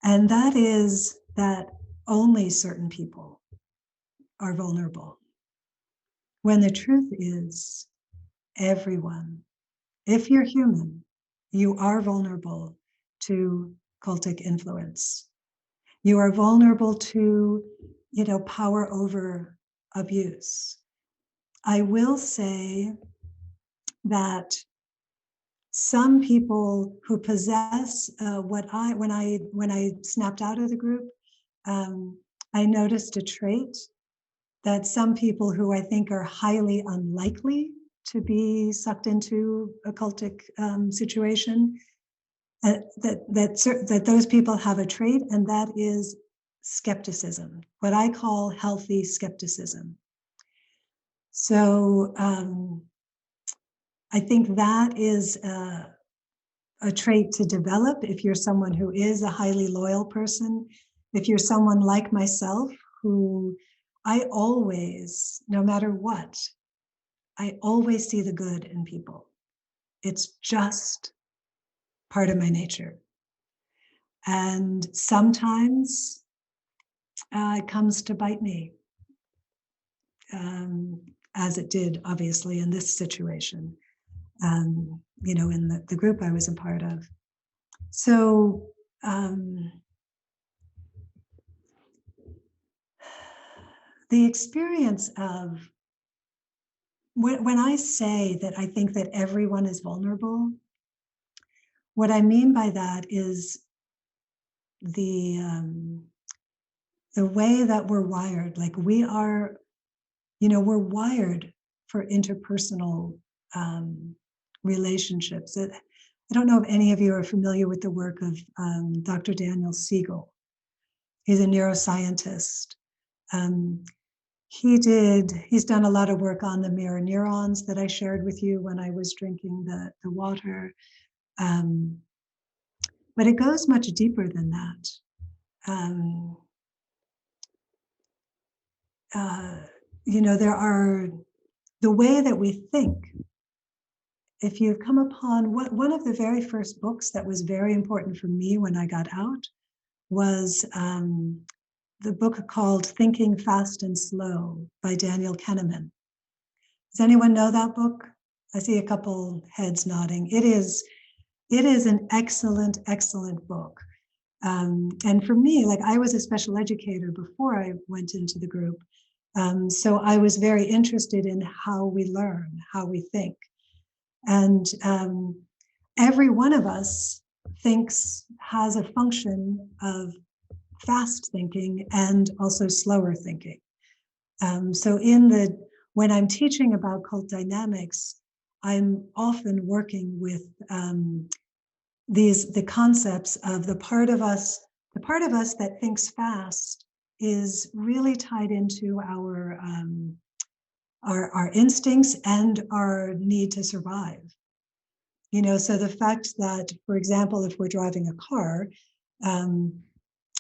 And that is that only certain people are vulnerable. When the truth is, everyone, if you're human, you are vulnerable to cultic influence. You are vulnerable to, power over abuse. I will say that some people who possess when I snapped out of the group, I noticed a trait that some people who I think are highly unlikely to be sucked into a cultic situation, that those people have a trait, and that is skepticism, what I call healthy skepticism. So I think that is a trait to develop if you're someone who is a highly loyal person. If you're someone like myself, who I always, no matter what, I always see the good in people. It's just part of my nature. And sometimes it comes to bite me, as it did, obviously, in this situation, in the group I was a part of. So the experience of, when I say that I think that everyone is vulnerable, what I mean by that is the way that we're wired. Like we are, we're wired for interpersonal relationships. I don't know if any of you are familiar with the work of Dr. Daniel Siegel. He's a neuroscientist. He's done a lot of work on the mirror neurons that I shared with you when I was drinking the water. But it goes much deeper than that. There are the way that we think. If you've come upon one of the very first books that was very important for me when I got out was the book called Thinking Fast and Slow by Daniel Kahneman. Does anyone know that book? I see a couple heads nodding. It is an excellent, excellent book. And for me, like I was a special educator before I went into the group. So I was very interested in how we learn, how we think. And every one of us has a function of fast thinking and also slower thinking. So when I'm teaching about cult dynamics, I'm often working with the concepts of the part of us that thinks fast is really tied into our instincts and our need to survive. So the fact that, for example, if we're driving a car,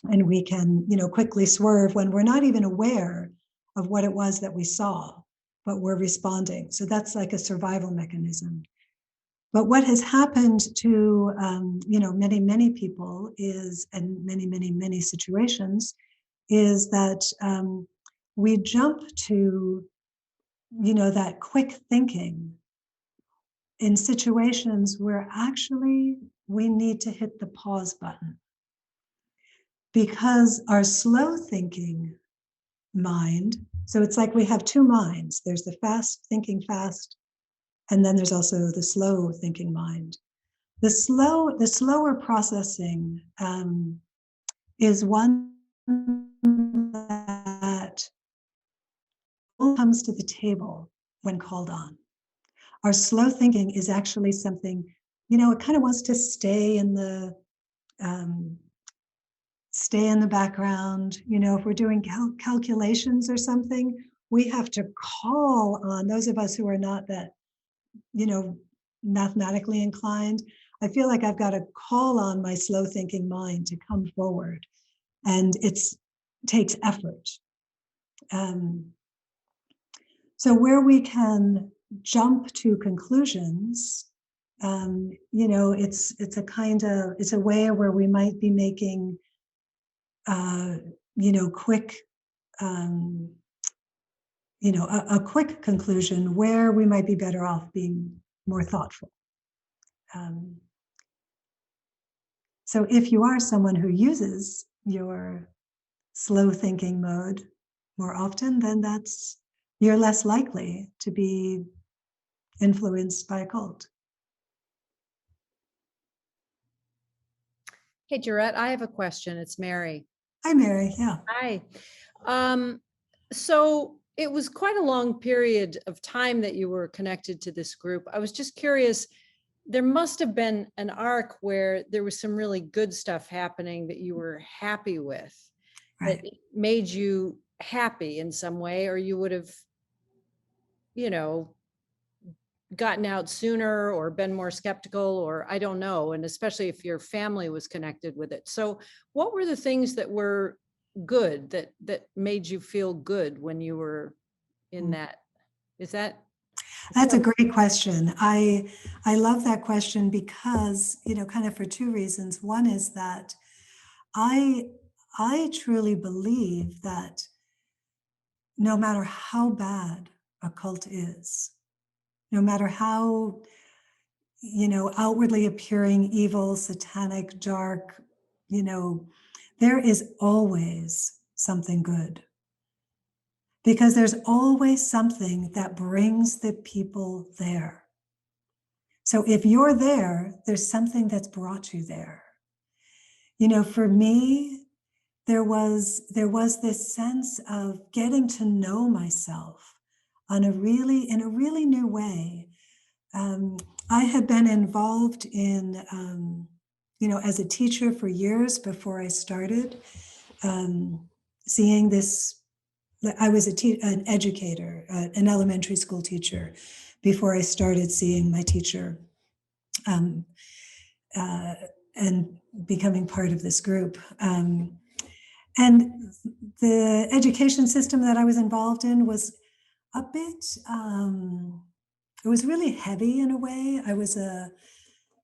and we can, quickly swerve when we're not even aware of what it was that we saw, but we're responding. So that's like a survival mechanism. But what has happened to, many, many people and many, many, many situations is that we jump to, that quick thinking in situations where actually we need to hit the pause button. Because our slow thinking mind, so it's like we have two minds. There's the fast thinking fast, and then there's also the slow thinking mind. The slower processing is one that comes to the table when called on. Our slow thinking is actually something, it kind of wants to stay in the background. If we're doing calculations or something, we have to call on those of us who are not that, mathematically inclined. I feel like I've got to call on my slow thinking mind to come forward, and it takes effort. So where we can jump to conclusions, it's a way where we might be making quick, a quick conclusion where we might be better off being more thoughtful. So if you are someone who uses your slow thinking mode more often, then you're less likely to be influenced by a cult. Hey, Gerette, I have a question. It's Mary. Hi, Mary. Yeah. Hi. So it was quite a long period of time that you were connected to this group. I was just curious, there must have been an arc where there was some really good stuff happening that you were happy with, Right. that made you happy in some way, or you would have, gotten out sooner or been more skeptical, or I don't know. And especially if your family was connected with it. So what were the things that were good, that made you feel good when you were in that? That's a great question. I love that question because, kind of for two reasons. One is that I truly believe that no matter how bad a cult is, no matter how, outwardly appearing evil, satanic, dark, there is always something good. Because there's always something that brings the people there. So if you're there, there's something that's brought you there. For me, there was this sense of getting to know myself in a really new way. I had been involved in, as a teacher for years before I started, seeing this, I was an educator, an elementary school teacher, before I started seeing my teacher and becoming part of this group. And the education system that I was involved in was a bit, it was really heavy in a way.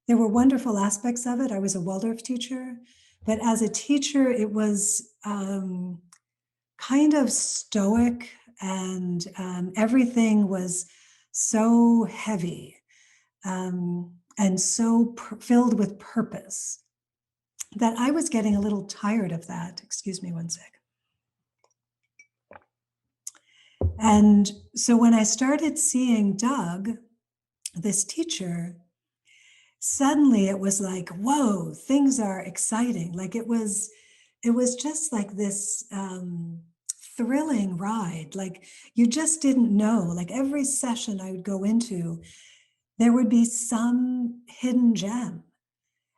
There were wonderful aspects of it. I was a Waldorf teacher, but as a teacher, it was kind of stoic, and everything was so heavy and so filled with purpose that I was getting a little tired of that. Excuse me one sec. And so when I started seeing Doug, this teacher, suddenly it was like, whoa, things are exciting. Like it was just like this thrilling ride. Like you just didn't know, like every session I would go into, there would be some hidden gem.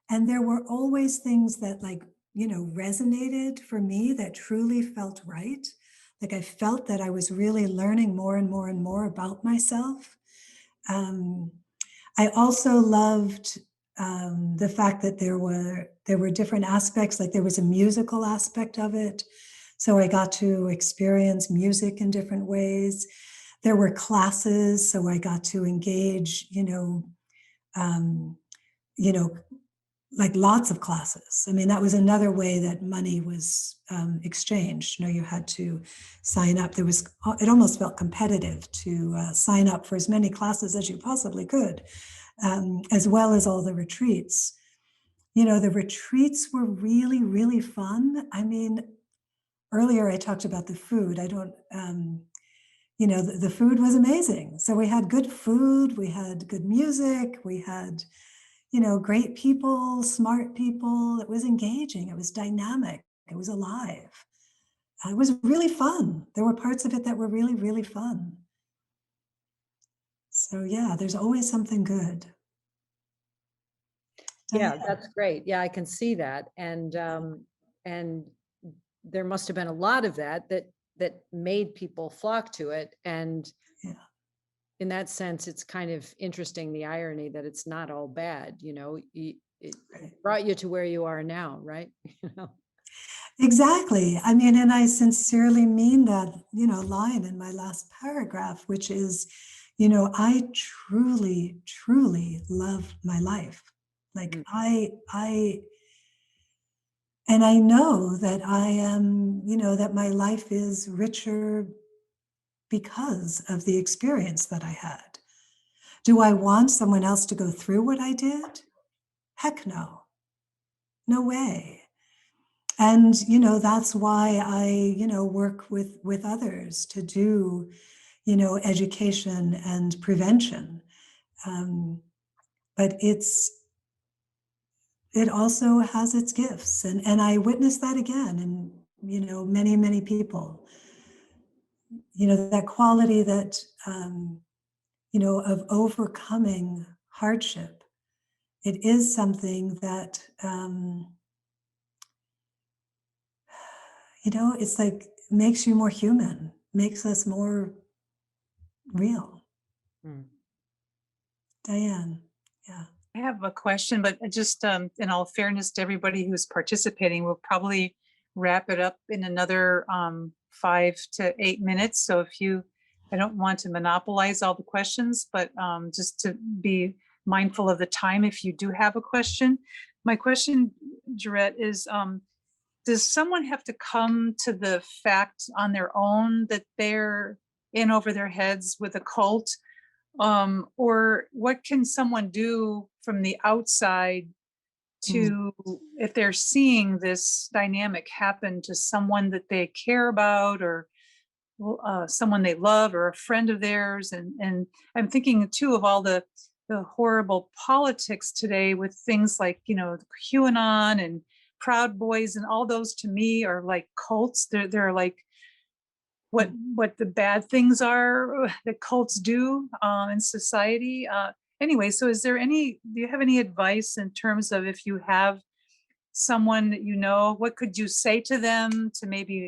And there were always things that resonated for me, that truly felt right. Like I felt that I was really learning more and more and more about myself. I also loved the fact that there were different aspects, like there was a musical aspect of it. So I got to experience music in different ways. There were classes, so I got to engage, like lots of classes. I mean, that was another way that money was exchanged. You had to sign up. It almost felt competitive to sign up for as many classes as you possibly could, as well as all the retreats. The retreats were really, really fun. I mean, earlier I talked about the food. The food was amazing. So we had good food, we had good music, we had great people, smart people. It was engaging. It was dynamic. It was alive. It was really fun. There were parts of it that were really, really fun. So yeah, there's always something good. Yeah, that's great. Yeah, I can see that. And there must have been a lot of that made people flock to it. And yeah. In that sense, it's kind of interesting, the irony that it's not all bad, it brought you to where you are now, right? Exactly. I mean, and I sincerely mean that, line in my last paragraph, which is, I truly, truly love my life. Like and I know that I am, that my life is richer because of the experience that I had. Do I want someone else to go through what I did? Heck no. No way. And, that's why I, work with others to do, education and prevention. But it also has its gifts. And I witnessed that again in, many, many people. That quality that, of overcoming hardship. It is something that, it's like makes you more human, makes us more real. Diane, yeah. I have a question, but just in all fairness to everybody who's participating, we'll probably wrap it up in another 5 to 8 minutes. So I don't want to monopolize all the questions, but just to be mindful of the time if you do have a question. My question, Gerette, is does someone have to come to the fact on their own that they're in over their heads with a cult? Or what can someone do from the outside to, if they're seeing this dynamic happen to someone that they care about, or someone they love, or a friend of theirs? And I'm thinking too of all the horrible politics today with things like, QAnon and Proud Boys, and all those to me are like cults. They're like what the bad things are that cults do in society. Anyway, so do you have any advice in terms of, if you have someone that what could you say to them to maybe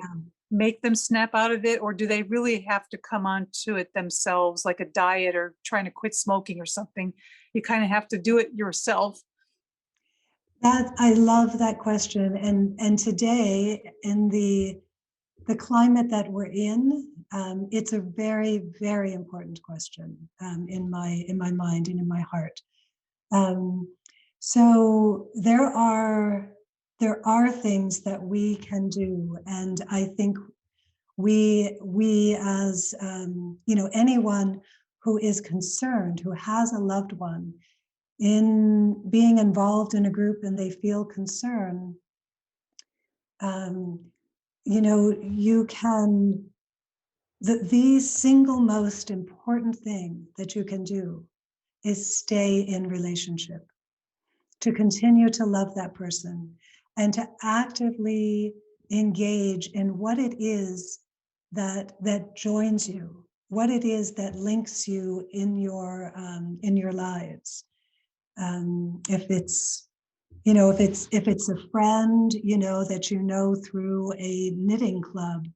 make them snap out of it, or do they really have to come onto it themselves, like a diet or trying to quit smoking or something? You kind of have to do it yourself. That I love that question, and today in the climate that we're in, it's a very, very important question in my mind and in my heart. So there are things that we can do, and I think we as anyone who is concerned, who has a loved one in being involved in a group and they feel concern, you can, the single most important thing that you can do is stay in relationship, to continue to love that person and to actively engage in what it is that joins you, what it is that links you in your lives. If it's a friend, that through a knitting club,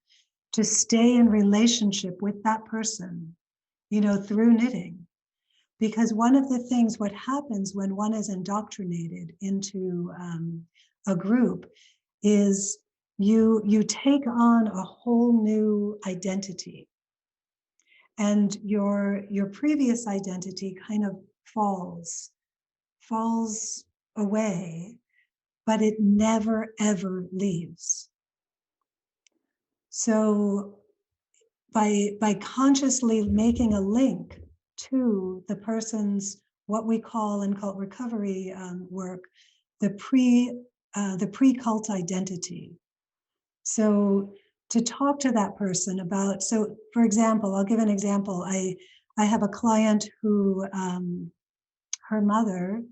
to stay in relationship with that person, through knitting. Because one of the things, what happens when one is indoctrinated into a group is you take on a whole new identity. And your previous identity kind of falls away, but it never, ever leaves. So by consciously making a link to the person's, what we call in cult recovery work, the pre-cult identity. So to talk to that person about, so for example, I'll give an example. I have a client who, her mother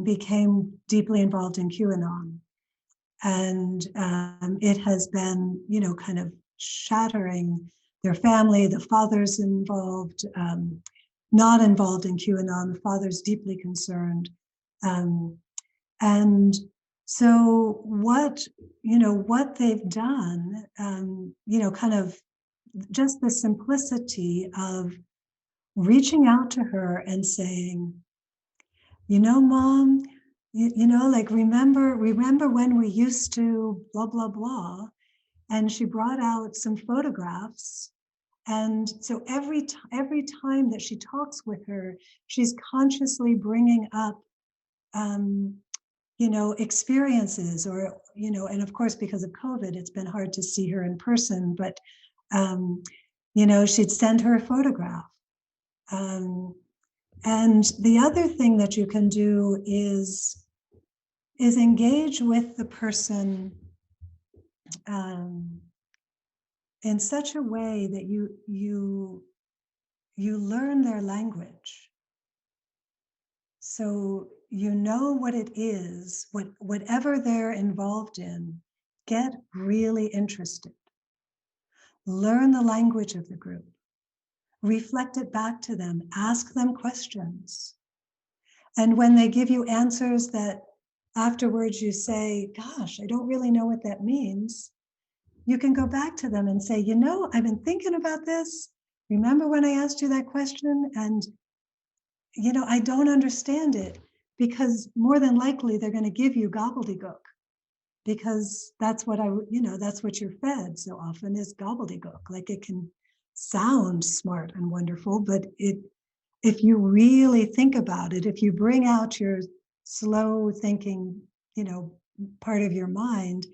became deeply involved in QAnon. And it has been, kind of shattering their family. The father's involved, not involved in QAnon. The father's deeply concerned. And so what they've done, kind of just the simplicity of reaching out to her and saying, Mom, like remember when we used to blah, blah, blah. And she brought out some photographs. And so every time that she talks with her, she's consciously bringing up, experiences or, and of course, because of COVID, it's been hard to see her in person, but, she'd send her a photograph. And the other thing that you can do is engage with the person in such a way that you learn their language. So what it is, whatever they're involved in, get really interested. Learn the language of the group. Reflect it back to them. Ask them questions. And when they give you answers that afterwards you say, gosh, I don't really know what that means, you can go back to them and say, I've been thinking about this. Remember when I asked you that question? And, I don't understand it, because more than likely they're going to give you gobbledygook, because that's what that's what you're fed so often is gobbledygook. Like, it can sound smart and wonderful, but if you really think about it, if you bring out your slow thinking, part of your mind,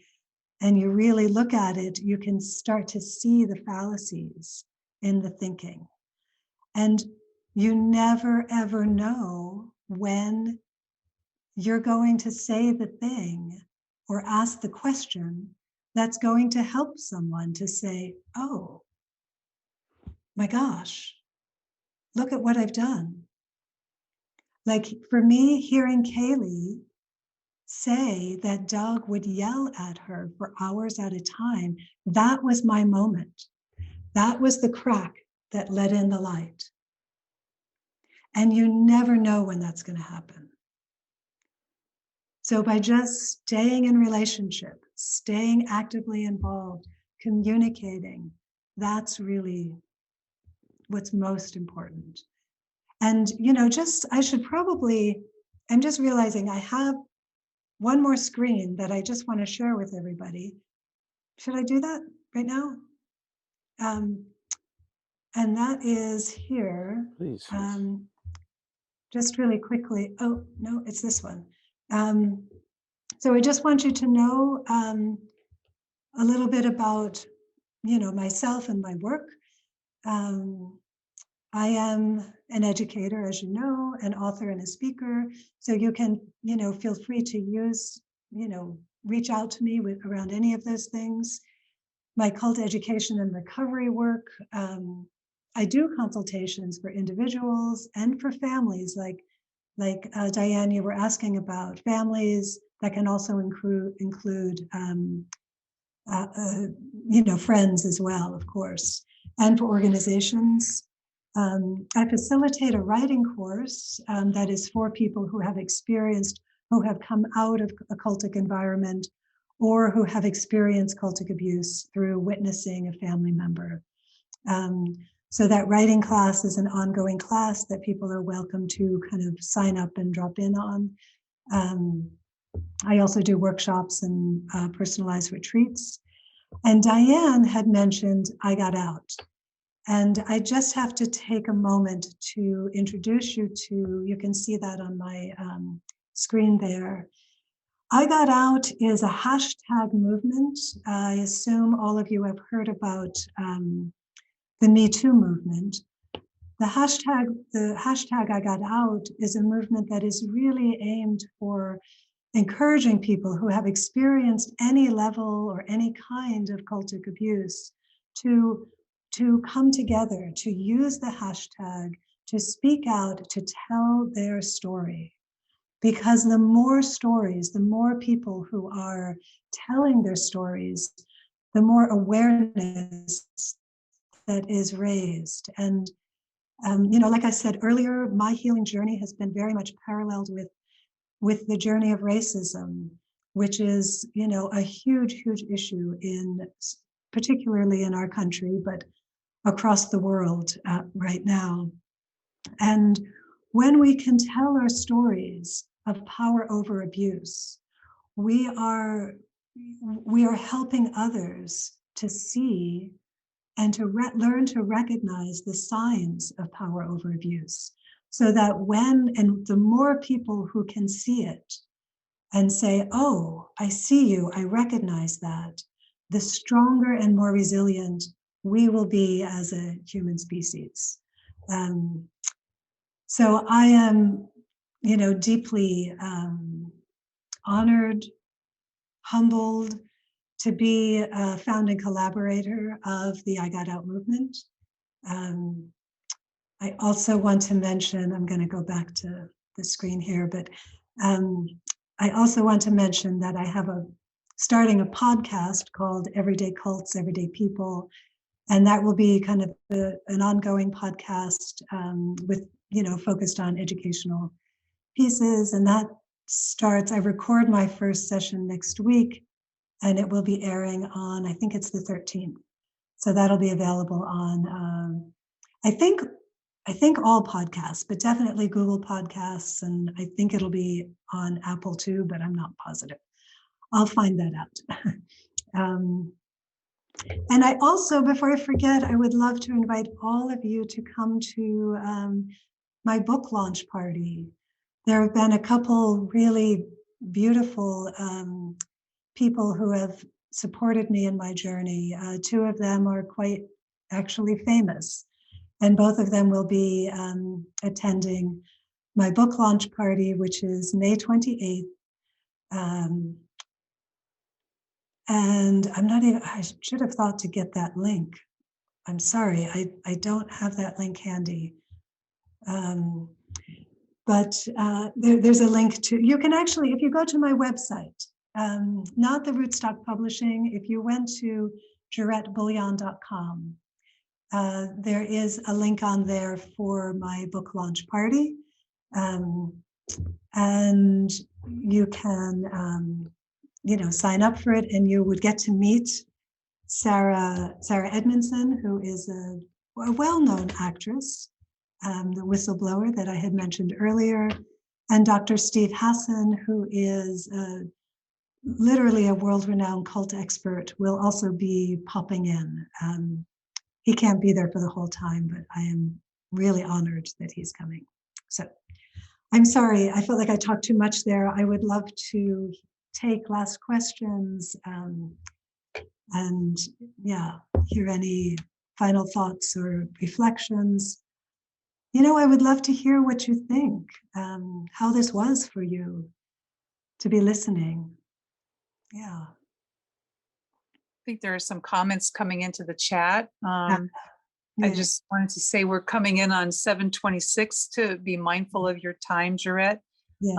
and you really look at it, you can start to see the fallacies in the thinking. And you never, ever know when you're going to say the thing or ask the question that's going to help someone to say, oh, my gosh, look at what I've done. Like, for me, hearing Kaylee say that Doug would yell at her for hours at a time, that was my moment. That was the crack that let in the light. And you never know when that's going to happen. So by just staying in relationship, staying actively involved, communicating. That's really what's most important. And, I'm just realizing I have one more screen that I just want to share with everybody. Should I do that right now? And that is here. Please. Just really quickly. Oh, no, it's this one. So I just want you to know a little bit about, myself and my work. I am an educator, as you know, an author and a speaker. So you can, feel free to use, reach out to me around any of those things. My cult education and recovery work. I do consultations for individuals and for families, like Diane, you were asking about families that can also include friends as well, of course, and for organizations. I facilitate a writing course that is for people who have come out of a cultic environment or who have experienced cultic abuse through witnessing a family member. So that writing class is an ongoing class that people are welcome to kind of sign up and drop in on. I also do workshops and personalized retreats. And Diane had mentioned I Got Out. And I just have to take a moment to introduce you to, you can see that on my screen there. I Got Out is a hashtag movement. I assume all of you have heard about the Me Too movement. The hashtag I Got Out is a movement that is really aimed for encouraging people who have experienced any level or any kind of cultic abuse to come together, to use the hashtag, to speak out, to tell their story. Because the more stories, the more people who are telling their stories, the more awareness that is raised. And, like I said earlier, my healing journey has been very much paralleled with the journey of racism, which is, a huge, huge issue particularly in our country, but across the world right now. And when we can tell our stories of power over abuse, we are helping others to see and to learn to recognize the signs of power over abuse, so that the more people who can see it and say, oh, I see you, I recognize that, the stronger and more resilient we will be as a human species. So I am, deeply honored, humbled to be a founding collaborator of the I Got Out movement. I also want to mention, I'm going to go back to the screen here, but I also want to mention that I have starting a podcast called Everyday Cults, Everyday People. And that will be kind of an ongoing podcast with, focused on educational pieces. And that I record my first session next week, and it will be airing on, I think it's the 13th. So that'll be available on, I think all podcasts, but definitely Google Podcasts. And I think it'll be on Apple too, but I'm not positive. I'll find that out. And I also, before I forget, I would love to invite all of you to come to my book launch party. There have been a couple really beautiful people who have supported me in my journey. Two of them are quite actually famous, and both of them will be attending my book launch party, which is May 28th. And I should have thought to get that link. I'm sorry, I don't have that link handy. But there's a link you can actually, if you go to my website, not the Rootstock Publishing, if you went to gerettebuglion.com, there is a link on there for my book launch party. And you can, sign up for it, and you would get to meet Sarah Edmondson, who is a well-known actress, the whistleblower that I had mentioned earlier, and Dr. Steve Hassan, who is literally a world-renowned cult expert, will also be popping in. He can't be there for the whole time, but I am really honored that he's coming. So I'm sorry, I felt like I talked too much there. I would love to take last questions and yeah, hear any final thoughts or reflections. You know, I would love to hear what you think, how this was for you to be listening. Yeah. I think there are some comments coming into the chat. I Yeah. just wanted to say we're coming in on 7:26 to be mindful of your time, Gerette. Yes.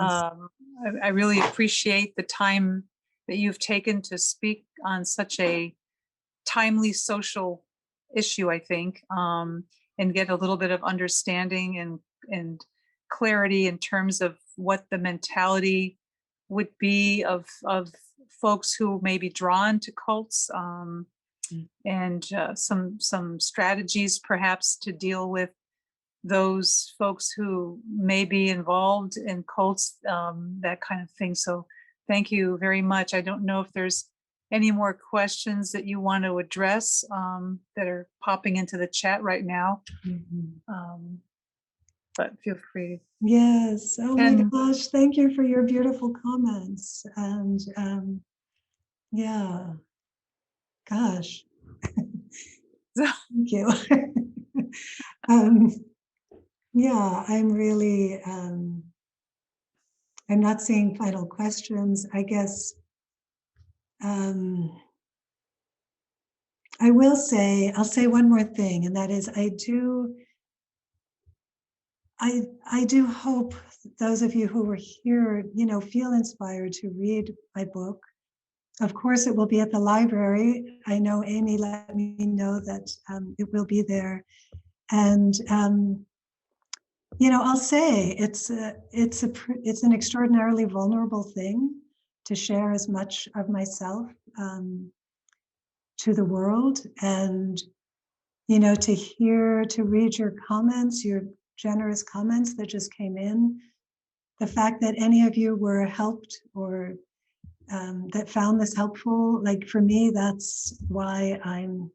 I really appreciate the time that you've taken to speak on such a timely social issue, I think, and get a little bit of understanding and clarity in terms of what the mentality would be of folks who may be drawn to cults, and some strategies perhaps to deal with those folks who may be involved in cults, that kind of thing. So thank you very much. I don't know if there's any more questions that you want to address that are popping into the chat right now. But feel free. Yes. Oh my And- gosh. Thank you for your beautiful comments. And yeah, gosh. Thank you. Yeah, I'm really, I'm not seeing final questions. I guess I'll say one more thing, and that is I do hope those of you who were here, you know, feel inspired to read my book. Of course, it will be at the library. I know Amy let me know that it will be there. And, you know, I'll say it's an extraordinarily vulnerable thing to share as much of myself to the world. And, you know, to read your comments, your generous comments that just came in, the fact that any of you were helped or that found this helpful, like for me, that's why I'm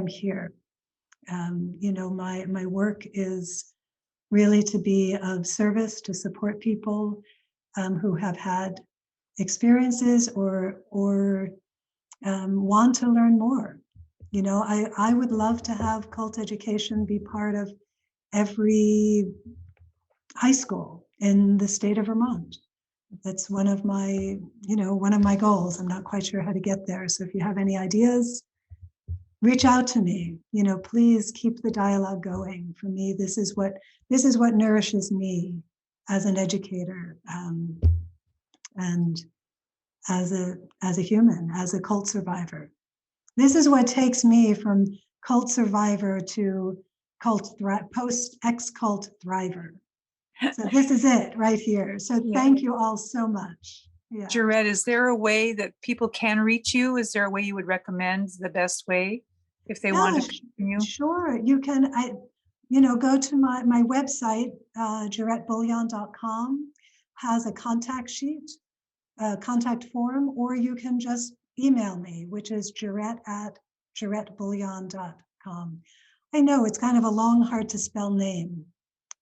here. You know, my work is really to be of service, to support people who have had experiences or want to learn more. You know, I would love to have cult education be part of every high school in the state of Vermont. That's one of my goals. I'm not quite sure how to get there. So if you have any ideas, reach out to me. You know, please keep the dialogue going. For me, this is what nourishes me as an educator, and as a human, as a cult survivor. This is what takes me from cult survivor to post ex-cult thriver. So this is it right here. So thank you all so much. Yeah. Gerette, is there a way that people can reach you? Is there a way you would recommend the best way if they want to continue? Sure, you can. Go to my website, gerettebuglion.com, has a contact sheet, contact form, or you can just email me, which is gerette@gerettebuglion.com. I know it's kind of a long, hard to spell name,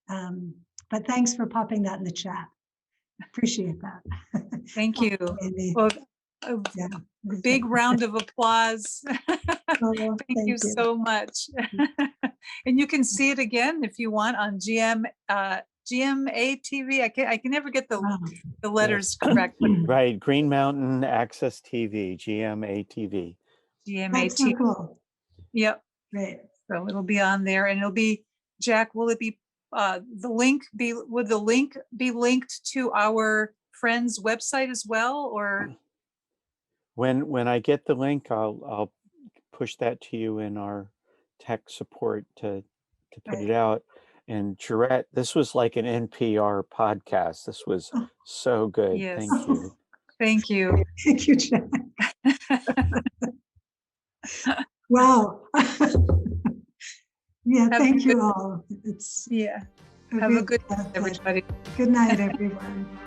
but thanks for popping that in the chat. Appreciate that. Thank you. Amy. Well, Yeah. big round of applause. Oh, Thank you so much. And you can see it again if you want on GMA TV. I can never get the letters correct. Right, Green Mountain Access TV, GMA TV. GMA That's so TV. cool. Yep. Great. So it'll be on there, and it'll be, Jack, will it be would the link be linked to our friend's website as well, or? When I get the link, I'll push that to you in our tech support to put it out. And Gerette, this was like an NPR podcast. This was so good. Yes. Thank you. Thank you. Thank you, Jack. Wow. Yeah, Have a thank you good- all. It's Yeah. a Have a real good night, pleasure. everybody. Good night, everyone.